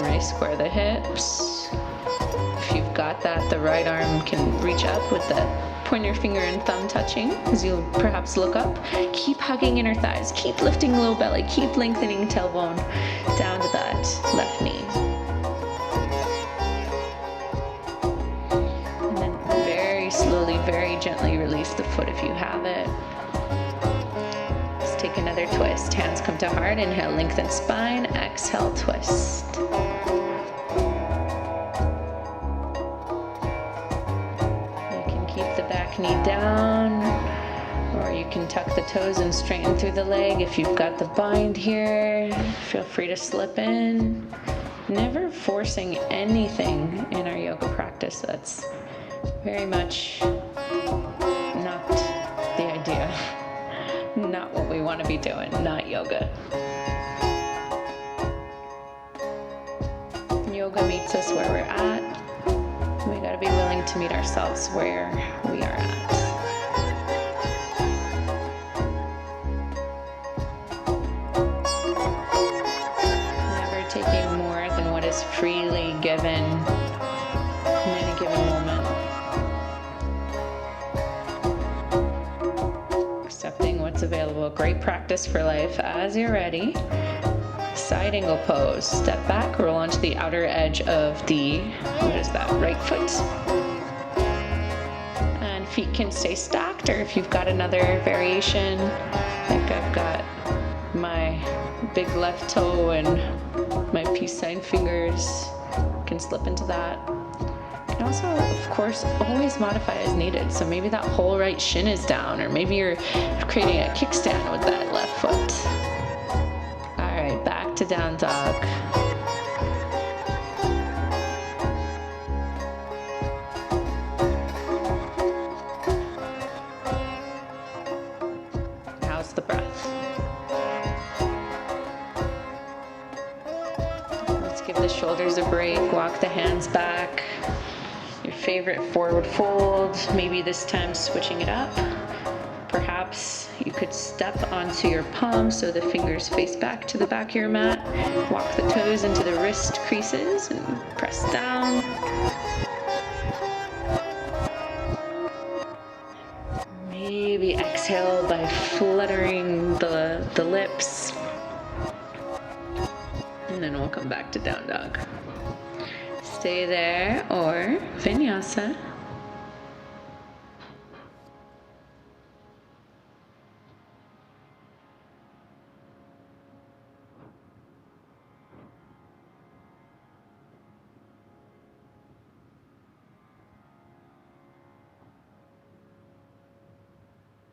Really square the hips. If you've got that, the right arm can reach up with the pointer finger and thumb touching as you perhaps look up. Keep hugging inner thighs, keep lifting low belly, keep lengthening tailbone down to that left knee. And then very slowly, very gently release the foot if you have it. Let's take another twist. Hands come to heart, inhale, lengthen spine, exhale, twist. Knee down, or you can tuck the toes and straighten through the leg. If you've got the bind here, feel free to slip in. Never forcing anything in our yoga practice. That's very much not the idea. Not what we want to be doing, not yoga. Yoga meets us where we're at. We gotta be willing to meet ourselves where we are at. Never taking more than what is freely given in any given moment. Accepting what's available. Great practice for life. As you're ready, side angle pose. Step back, roll onto the outer edge of the, right foot. And feet can stay stacked, or if you've got another variation, like I've got my big left toe and my peace sign fingers, can slip into that. You can also, of course, always modify as needed. So maybe that whole right shin is down, or maybe you're creating a kickstand with that left foot. Back to down dog. How's the breath? Let's give the shoulders a break. Walk the hands back. Your favorite forward fold. Maybe this time switching it up. Perhaps you could step onto your palms so the fingers face back to the back of your mat. Walk the toes into the wrist creases and press down. fluttering the lips. And then we'll come back to down dog. Stay there or vinyasa.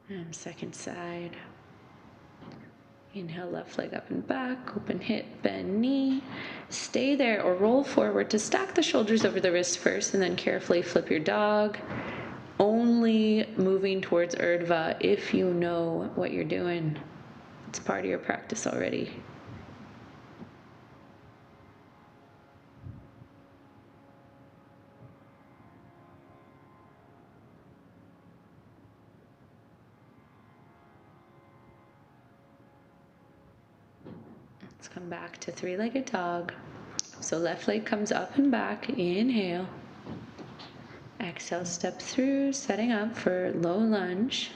And second side. Inhale, left leg up and back, open hip, bend knee. Stay there or roll forward to stack the shoulders over the wrist first and then carefully flip your dog. Only moving towards Urdhva if you know what you're doing. It's part of your practice already. Let's come back to three-legged dog. So left leg comes up and back. Inhale. Exhale, step through, setting up for low lunge.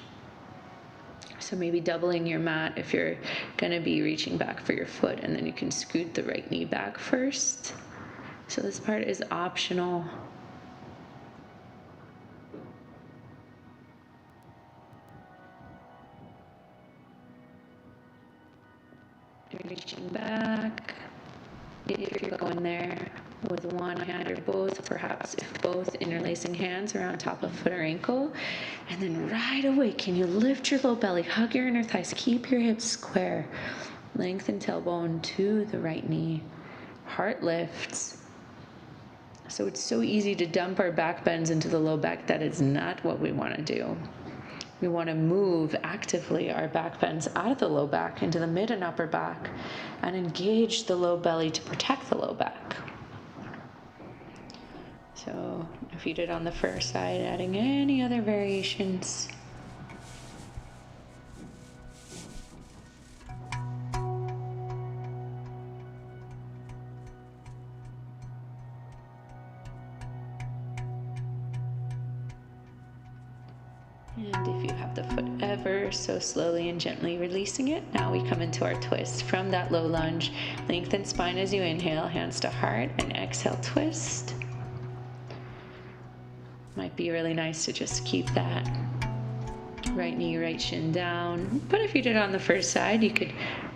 So maybe doubling your mat if you're going to be reaching back for your foot, and then you can scoot the right knee back first. So this part is optional. Reaching back. If you're going there with one hand or both, perhaps if both, interlacing hands around top of foot or ankle. And then right away, can you lift your low belly, hug your inner thighs, keep your hips square. Lengthen tailbone to the right knee. Heart lifts. So it's so easy to dump our back bends into the low back. That is not what we want to do. We want to move actively our back bends out of the low back into the mid and upper back and engage the low belly to protect the low back. So if you did on the first side, adding any other variations. And if you have the foot ever so slowly and gently releasing it, now we come into our twist. From that low lunge, lengthen spine as you inhale, hands to heart, and exhale, twist. Might be really nice to just keep that right knee, right shin down. But if you did it on the first side, you could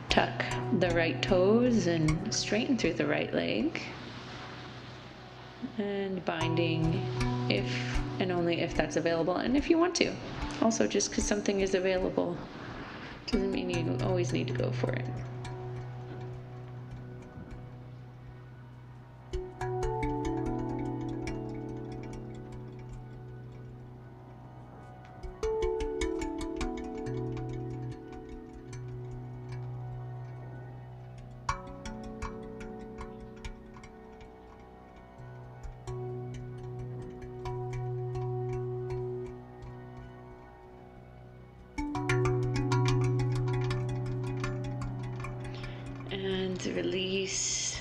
tuck the right toes and straighten through the right leg. And binding if and only if that's available, and if you want to. Also, just because something is available doesn't mean you always need to go for it. Release,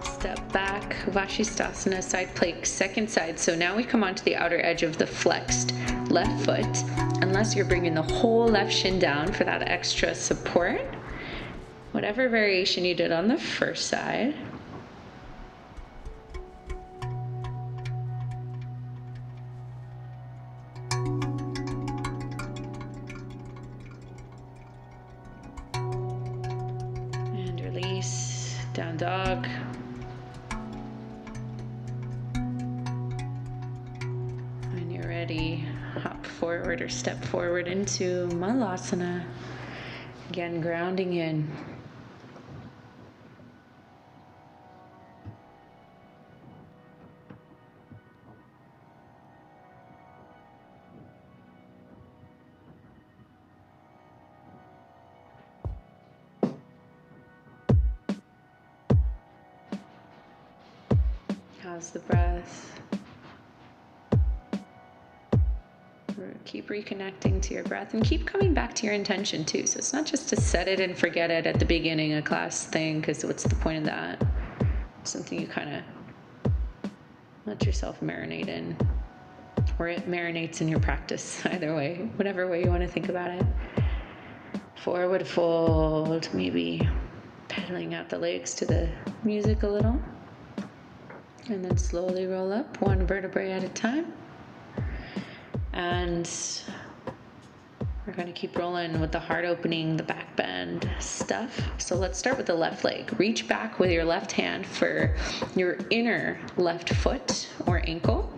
step back, Vashisthasana, side plank, second side. So now we come onto the outer edge of the flexed left foot, unless you're bringing the whole left shin down for that extra support. Whatever variation you did on the first side. Down dog. When you're ready, hop forward or step forward into Malasana. Again, grounding in. How's the breath? Keep reconnecting to your breath and keep coming back to your intention too. So it's not just to set it and forget it at the beginning, a class thing, because what's the point of that? It's something you kind of let yourself marinate in. or it marinates in your practice. Either way, whatever way you want to think about it. Forward fold, maybe pedaling out the legs to the music a little. And then slowly roll up, one vertebrae at a time. And we're going to keep rolling with the heart opening, the back bend stuff. So let's start with the left leg. Reach back with your left hand for your inner left foot or ankle.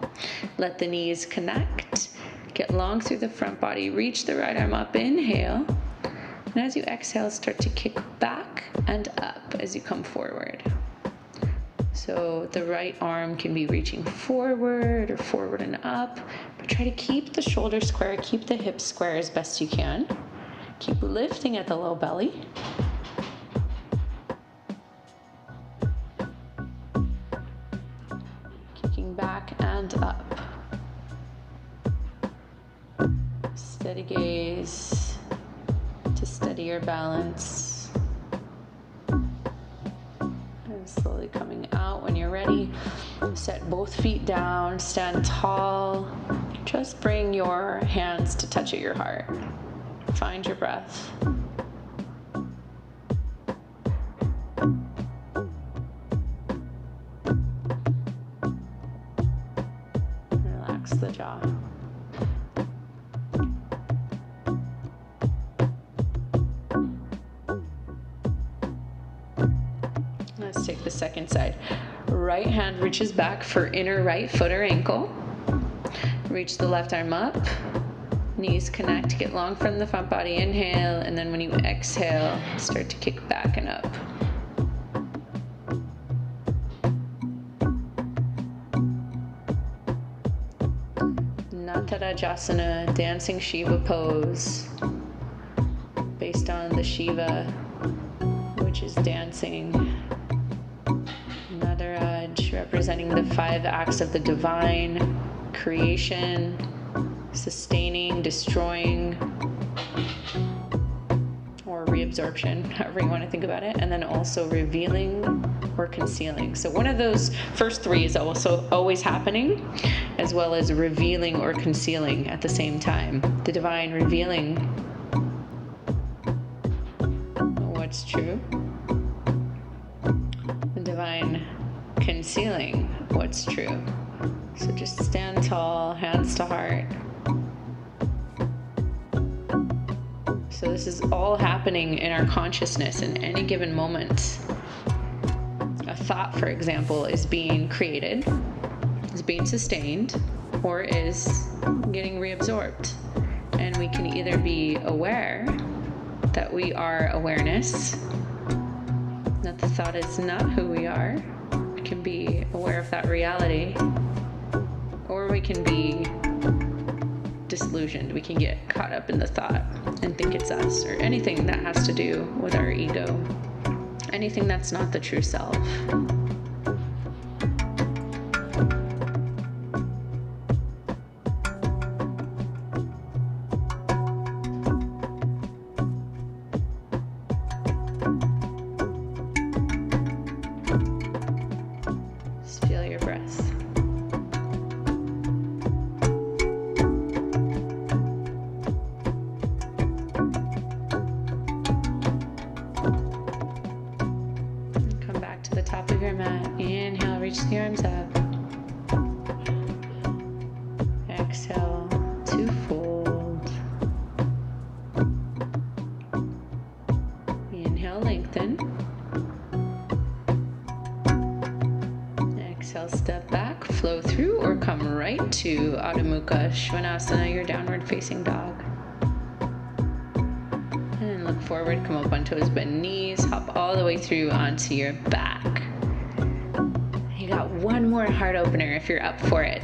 Let the knees connect. Get long through the front body. Reach the right arm up. Inhale. And as you exhale, start to kick back and up as you come forward. So the right arm can be reaching forward or forward and up, but try to keep the shoulders square, keep the hips square as best you can. Keep lifting at the low belly. Kicking back and up. Steady gaze to steady your balance. Slowly coming out when you're ready. Set both feet down, stand tall. Just bring your hands to touch at your heart. Find your breath. Relax the jaw. Let's take the second side. Right hand reaches back for inner right foot or ankle. Reach the left arm up. Knees connect. Get long from the front body. Inhale. And then when you exhale, start to kick back and up. Natarajasana, dancing Shiva pose. Based on the Shiva, which is dancing. Nataraj, representing the 5 acts of the divine: creation, sustaining, destroying, or reabsorption, however you want to think about it, and then also revealing or concealing. So one of those first 3 is also always happening, as well as revealing or concealing at the same time. The divine revealing what's true, the divine concealing what's true. So just stand tall, hands to heart. So this is all happening in our consciousness in any given moment. A thought, for example, is being created, is being sustained, or is getting reabsorbed. And we can either be aware that we are awareness, that the thought is not who we are. We can be aware of that reality, or we can be disillusioned. We can get caught up in the thought and think it's us, or anything that has to do with our ego, anything that's not the true self. Just feel your breath. Come back to the top of your mat. Inhale, reach the arms up. Exhale to fold. Inhale, lengthen. Exhale, step back, flow through, or come right to Adho Mukha Svanasana, your downward facing dog. And look forward, come up on toes, bend knees, hop all the way through onto your back. You got one more heart opener if you're up for it.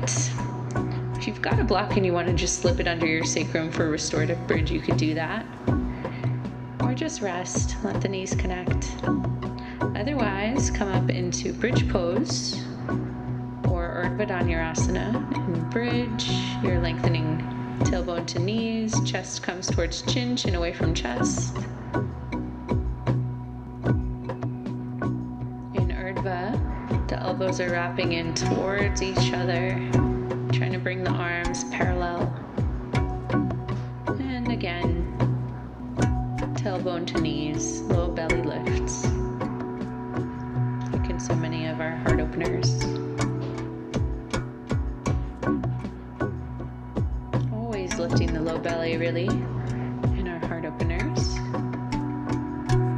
If you've got a block and you want to just slip it under your sacrum for restorative bridge, you could do that. Or just rest, let the knees connect. Otherwise, come up into bridge pose or Urdhva Dhanurasana. In bridge, you're lengthening tailbone to knees, chest comes towards chin, chin away from chest. In Urdhva, the elbows are wrapping in towards each other. Trying to bring the arms parallel. And again, tailbone to knees, low belly lifts. Like in so many of our heart openers. Always lifting the low belly really in our heart openers.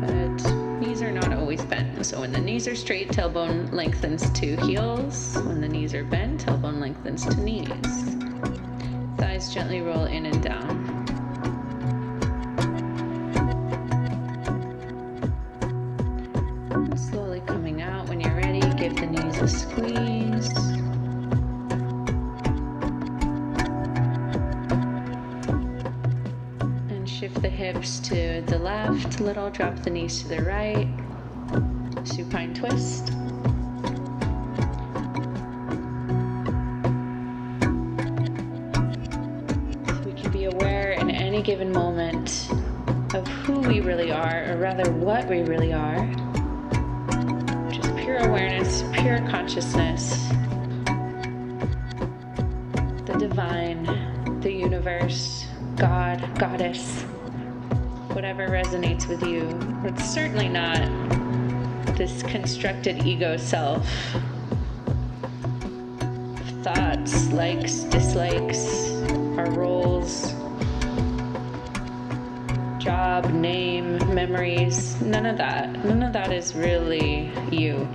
But knees are not always bent. So when the knees are straight, tailbone lengthens to heels. When the knees are bent, tailbone lengthens to knees. Thighs gently roll in and down. And slowly coming out. When you're ready, give the knees a squeeze. And shift the hips to the left a little, drop the knees to the right. Supine twist. Any given moment of who we really are, or rather what we really are. Just pure awareness, pure consciousness. The divine, the universe, God, goddess, whatever resonates with you. It's certainly not this constructed ego self. Thoughts, likes, dislikes, our roles, job, name, memories, none of that is really you.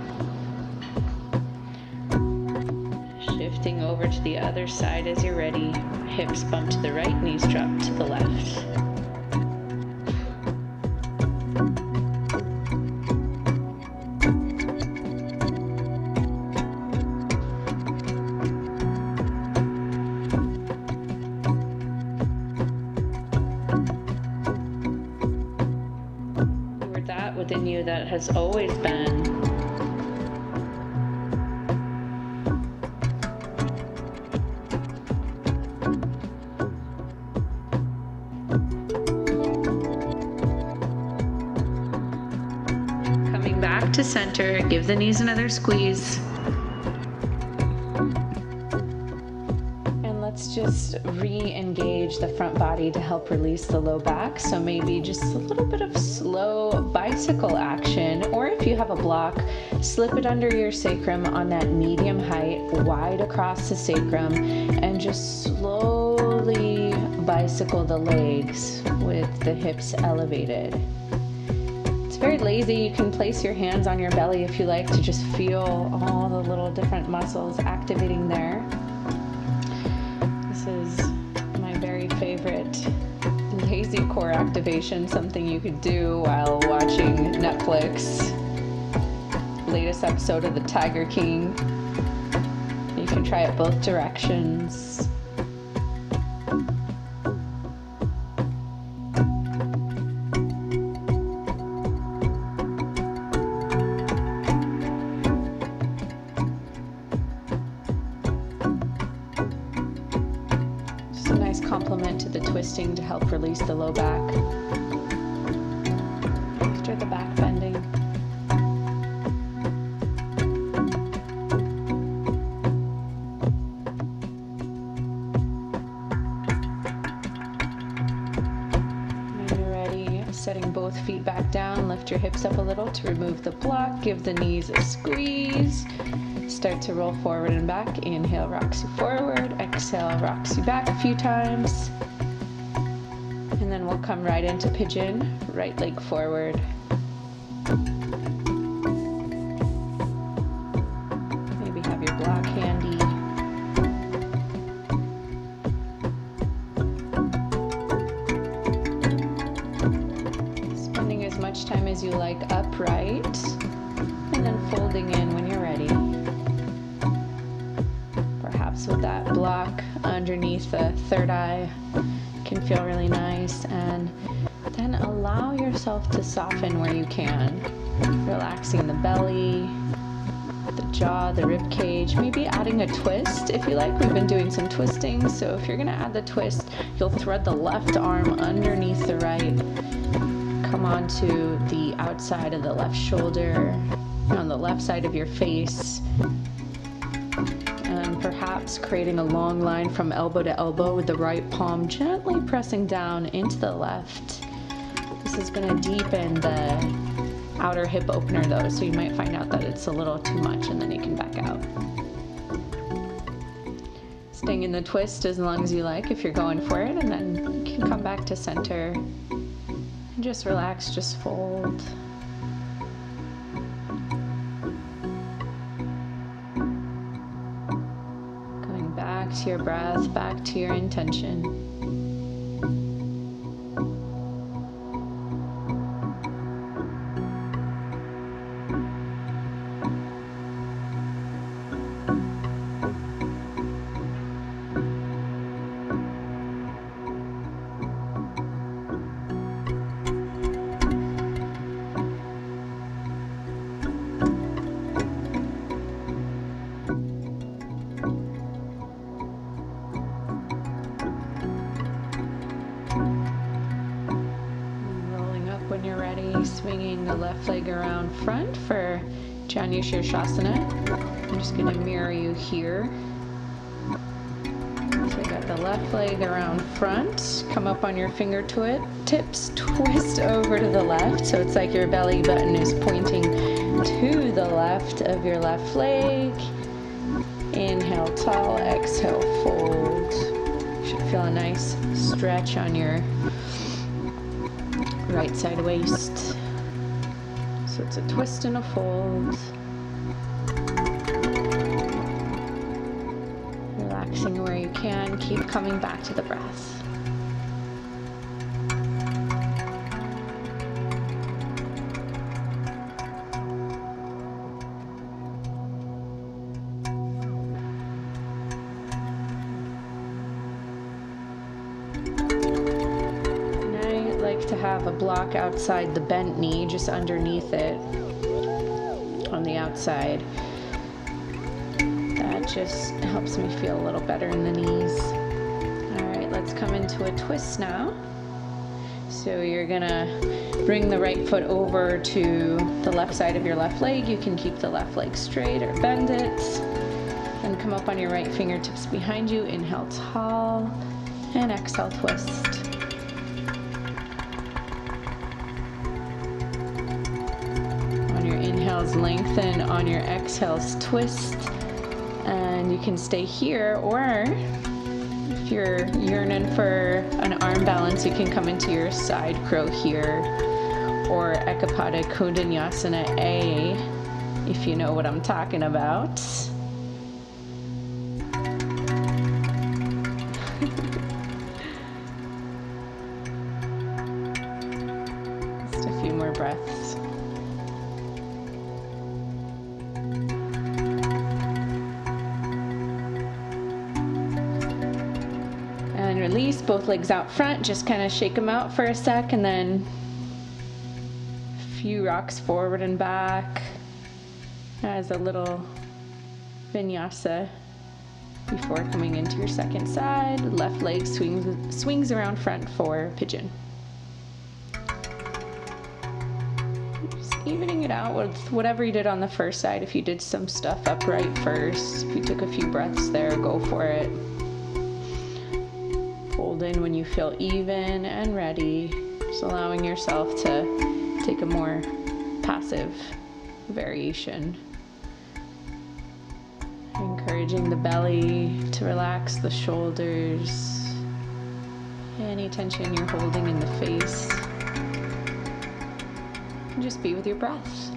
Shifting over to the other side as you're ready, hips bump to the right, knees drop to the left. Within you that has always been. Coming back to center, give the knees another squeeze. Let's just re-engage the front body to help release the low back. So maybe just a little bit of slow bicycle action, or if you have a block, slip it under your sacrum on that medium height, wide across the sacrum, and just slowly bicycle the legs with the hips elevated. It's very lazy. You can place your hands on your belly if you like to just feel all the little different muscles activating there. This is my very favorite lazy core activation, something you could do while watching Netflix. Latest episode of The Tiger King. You can try it both directions. Complement to the twisting to help release the low back after the back bending. When you're ready, setting both feet back down, lift your hips up a little to remove the block, give the knees a squeeze. Start to roll forward and back. Inhale, rocks you forward. Exhale, rocks you back a few times. And then we'll come right into pigeon. Right leg forward. Maybe have your block handy. Spending as much time as you like upright. And then folding in when you're ready. With that block underneath the third eye can feel really nice, and then allow yourself to soften where you can, relaxing the belly, the jaw, the rib cage, maybe adding a twist if you like. We've been doing some twisting, so if you're going to add the twist, you'll thread the left arm underneath the right, come onto the outside of the left shoulder, on the left side of your face, and perhaps creating a long line from elbow to elbow with the right palm gently pressing down into the left. This is going to deepen the outer hip opener though, so you might find out that it's a little too much and then you can back out. Staying in the twist as long as you like if you're going for it, and then you can come back to center and just relax, just fold. Going back to your breath, back to your intention. When you're ready, swinging the left leg around front for Janu Shirshasana. I'm just going to mirror you here. So you got the left leg around front, come up on your fingertips, twist over to the left. So it's like your belly button is pointing to the left of your left leg. Inhale, tall, exhale, fold. You should feel a nice stretch on your right side waist. So it's a twist and a fold. Relaxing where you can, keep coming back to the breath. To have a block outside the bent knee, just underneath it on the outside. That just helps me feel a little better in the knees. All right, let's come into a twist now. So you're gonna bring the right foot over to the left side of your left leg. You can keep the left leg straight or bend it. And come up on your right fingertips behind you. Inhale, tall, and exhale, twist. Inhales, lengthen. On your exhales, twist. And you can stay here, or if you're yearning for an arm balance, you can come into your side crow here, or Ekapada Kundanyasana A, if you know what I'm talking about. Just a few more breaths. Release, both legs out front, just kind of shake them out for a sec, and then a few rocks forward and back as a little vinyasa before coming into your second side. Left leg swings around front for pigeon. Just evening it out with whatever you did on the first side. If you did some stuff upright first, if you took a few breaths there, go for it. Hold in when you feel even and ready, just allowing yourself to take a more passive variation. Encouraging the belly to relax, the shoulders, any tension you're holding in the face. And just be with your breath.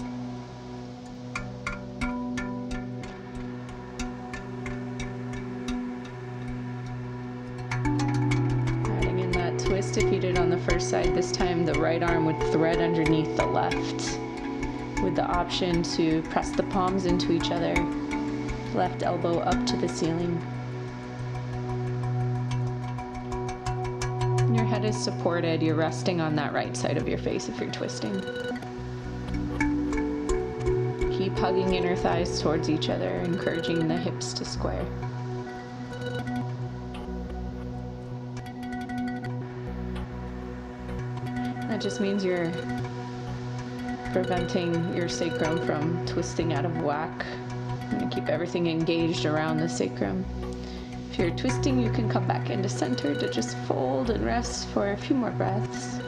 If you did on the first side, this time the right arm would thread underneath the left with the option to press the palms into each other, left elbow up to the ceiling. Your head is supported, you're resting on that right side of your face if you're twisting. Keep hugging inner thighs towards each other, encouraging the hips to square. That just means you're preventing your sacrum from twisting out of whack I'm going to keep everything engaged around the sacrum. If you're twisting, you can come back into center to just fold and rest for a few more breaths.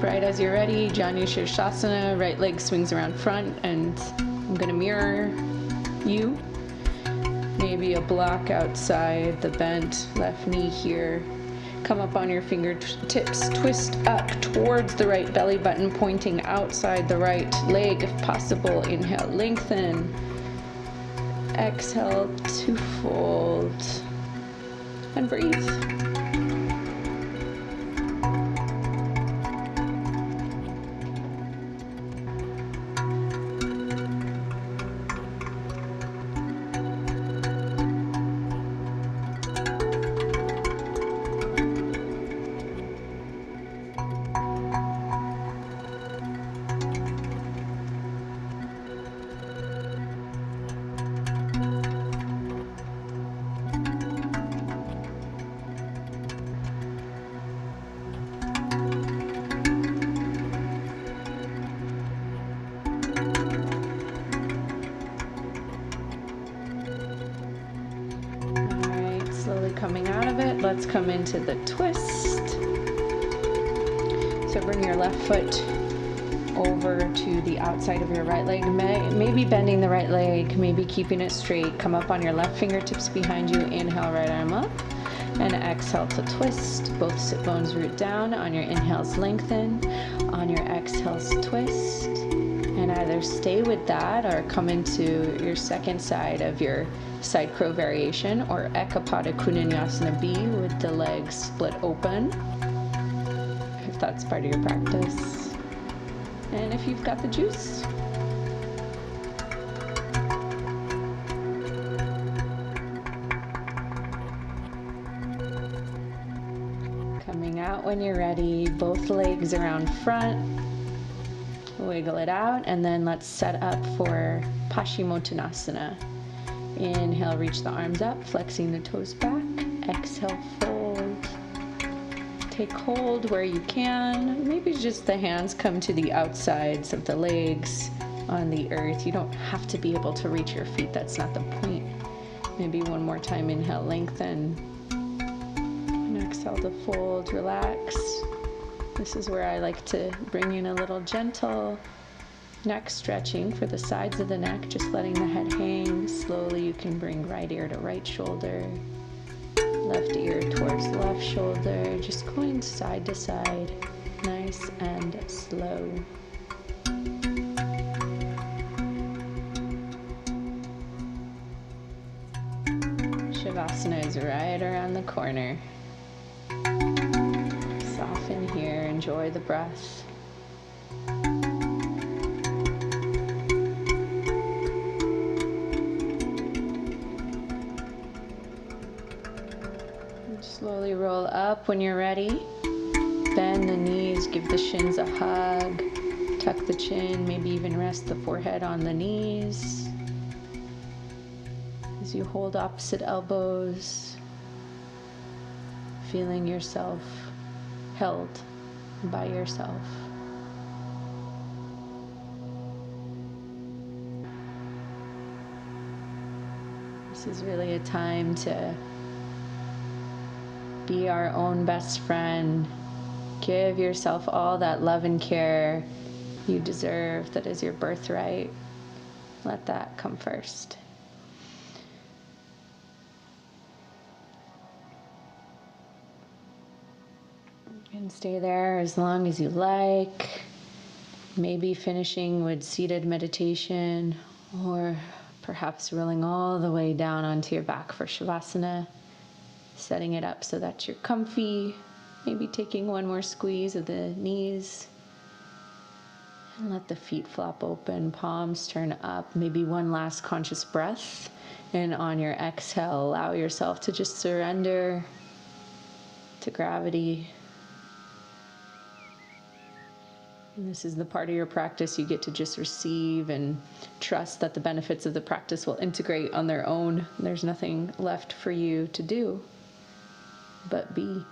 Right as you're ready, Janu Shirshasana, right leg swings around front, and I'm going to mirror you. Maybe a block outside the bent left knee here. Come up on your fingertips, twist up towards the right belly button, pointing outside the right leg if possible. Inhale, lengthen. Exhale to fold. And breathe. Coming out of it, let's come into the twist. So bring your left foot over to the outside of your right leg, maybe bending the right leg, maybe keeping it straight. Come up on your left fingertips behind you, inhale, right arm up, and exhale to twist. Both sit bones root down. On your inhales, lengthen. On your exhales, twist. And either stay with that or come into your second side of your side crow variation, or Ekapada Kunanyasana B with the legs split open, if that's part of your practice. And if you've got the juice. Coming out when you're ready, both legs around front. Wiggle it out, and then let's set up for Paschimottanasana. Inhale, reach the arms up, flexing the toes back. Exhale, fold. Take hold where you can. Maybe just the hands come to the outsides of the legs on the earth. You don't have to be able to reach your feet. That's not the point. Maybe one more time. Inhale, lengthen. And exhale to fold, relax. This is where I like to bring in a little gentle neck stretching for the sides of the neck, just letting the head hang. Slowly you can bring right ear to right shoulder, left ear towards left shoulder, just going side to side, nice and slow. Shavasana is right around the corner. Soften here, enjoy the breath. Slowly roll up when you're ready. Bend the knees, give the shins a hug. Tuck the chin, maybe even rest the forehead on the knees. As you hold opposite elbows, feeling yourself held by yourself. This is really a time to be our own best friend. Give yourself all that love and care you deserve, that is your birthright. Let that come first. And stay there as long as you like. Maybe finishing with seated meditation, or perhaps rolling all the way down onto your back for Shavasana. Setting it up so that you're comfy, maybe taking one more squeeze of the knees, and let the feet flop open, palms turn up, maybe one last conscious breath, and on your exhale, allow yourself to just surrender to gravity, And this is the part of your practice you get to just receive and trust that the benefits of the practice will integrate on their own. There's nothing left for you to do but be.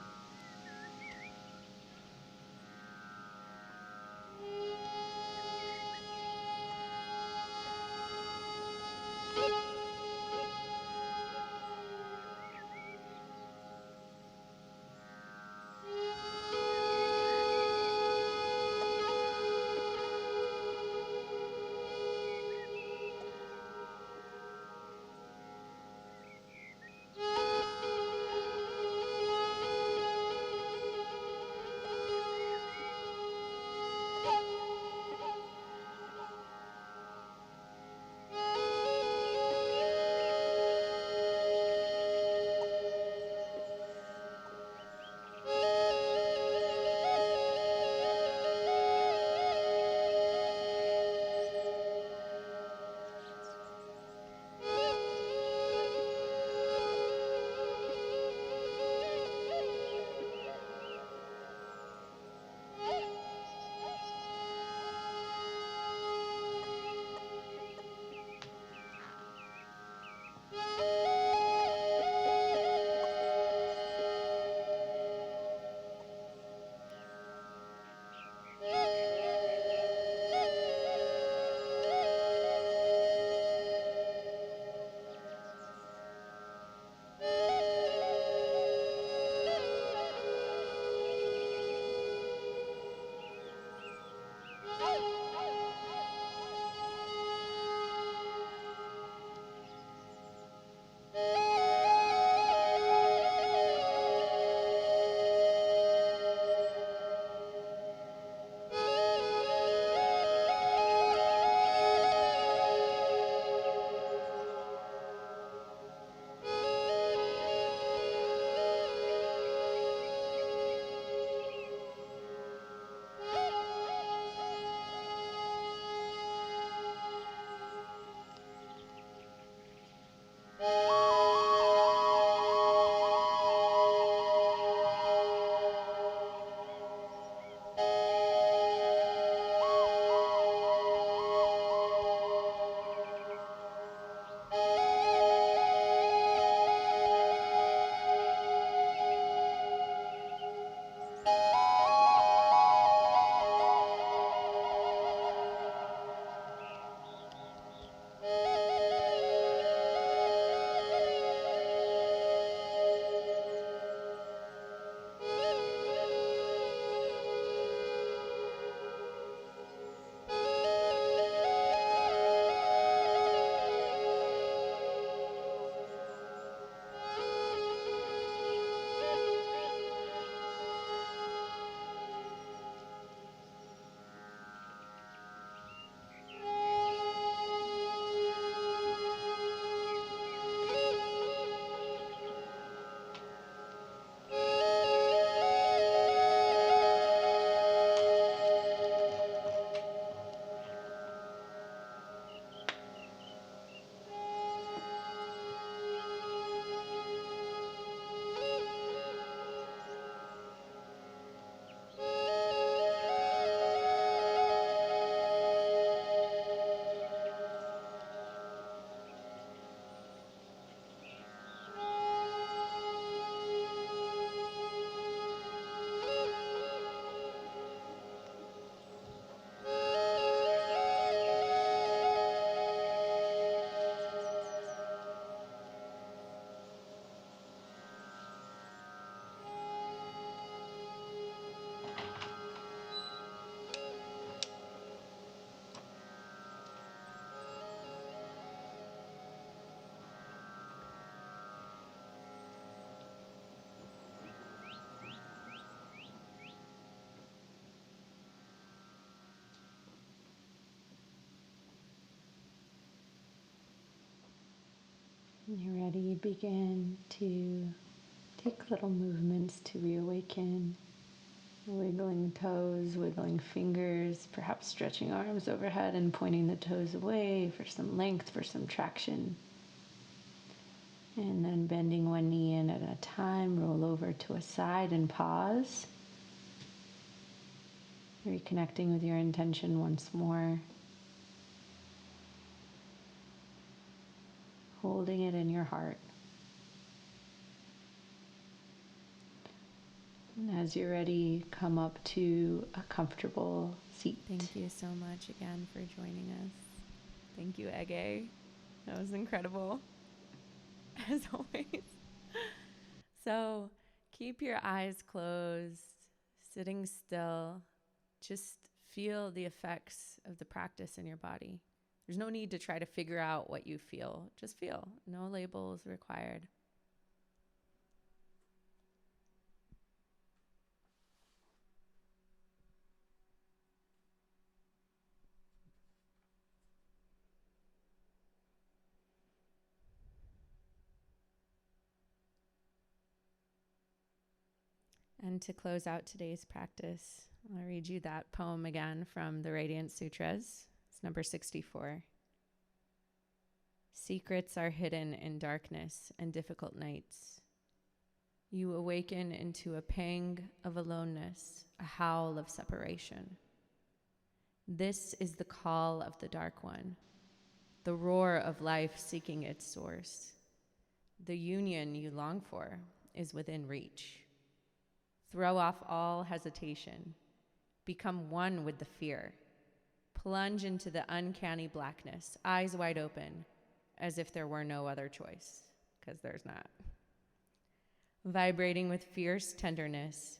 When you're ready, begin to take little movements to reawaken, wiggling toes, wiggling fingers, perhaps stretching arms overhead and pointing the toes away for some length, for some traction. And then bending one knee in at a time, roll over to a side and pause. Reconnecting with your intention once more. Holding it in your heart. And as you're ready, come up to a comfortable seat. Thank you so much again for joining us. Thank you, Ege. That was incredible, as always. So keep your eyes closed, sitting still. Just feel the effects of the practice in your body. There's no need to try to figure out what you feel. Just feel. No labels required. And to close out today's practice, I'll read you that poem again from the Radiant Sutras. It's number 64. Secrets are hidden in darkness and difficult nights. You awaken into a pang of aloneness, a howl of separation. This is the call of the Dark One, the roar of life seeking its source. The union you long for is within reach. Throw off all hesitation. Become one with the fear. Plunge into the uncanny blackness, eyes wide open, as if there were no other choice, because there's not. Vibrating with fierce tenderness,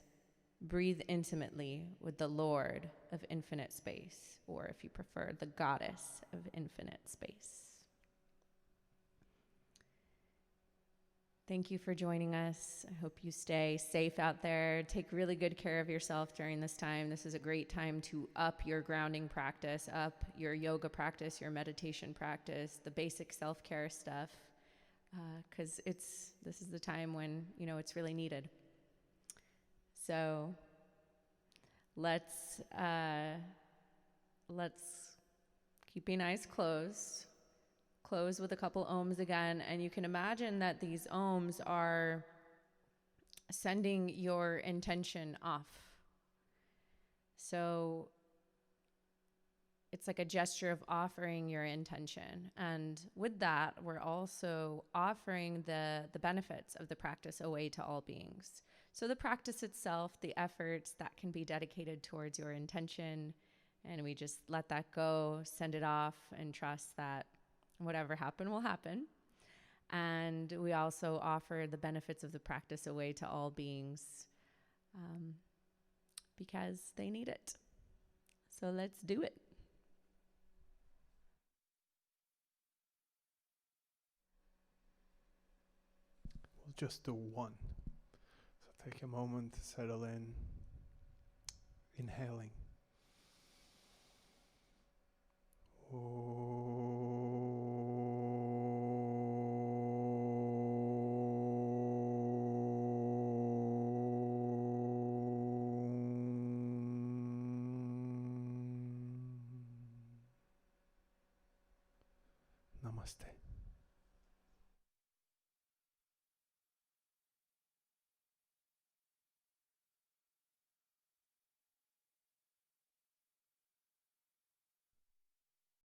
breathe intimately with the Lord of infinite space, or if you prefer, the Goddess of infinite space. Thank you for joining us. I hope you stay safe out there. Take really good care of yourself during this time. This is a great time to up your grounding practice, up your yoga practice, your meditation practice, the basic self-care stuff, because this is the time when, it's really needed. So let's keep your eyes closed. Close with a couple ohms again, and you can imagine that these ohms are sending your intention off. So it's like a gesture of offering your intention. And with that, we're also offering the benefits of the practice away to all beings. So the practice itself, the efforts that can be dedicated towards your intention, and we just let that go, send it off, and trust that whatever happened will happen. And we also offer the benefits of the practice away to all beings because they need it. So let's do it. We'll just do one. So take a moment to settle in. Inhaling. Namaste.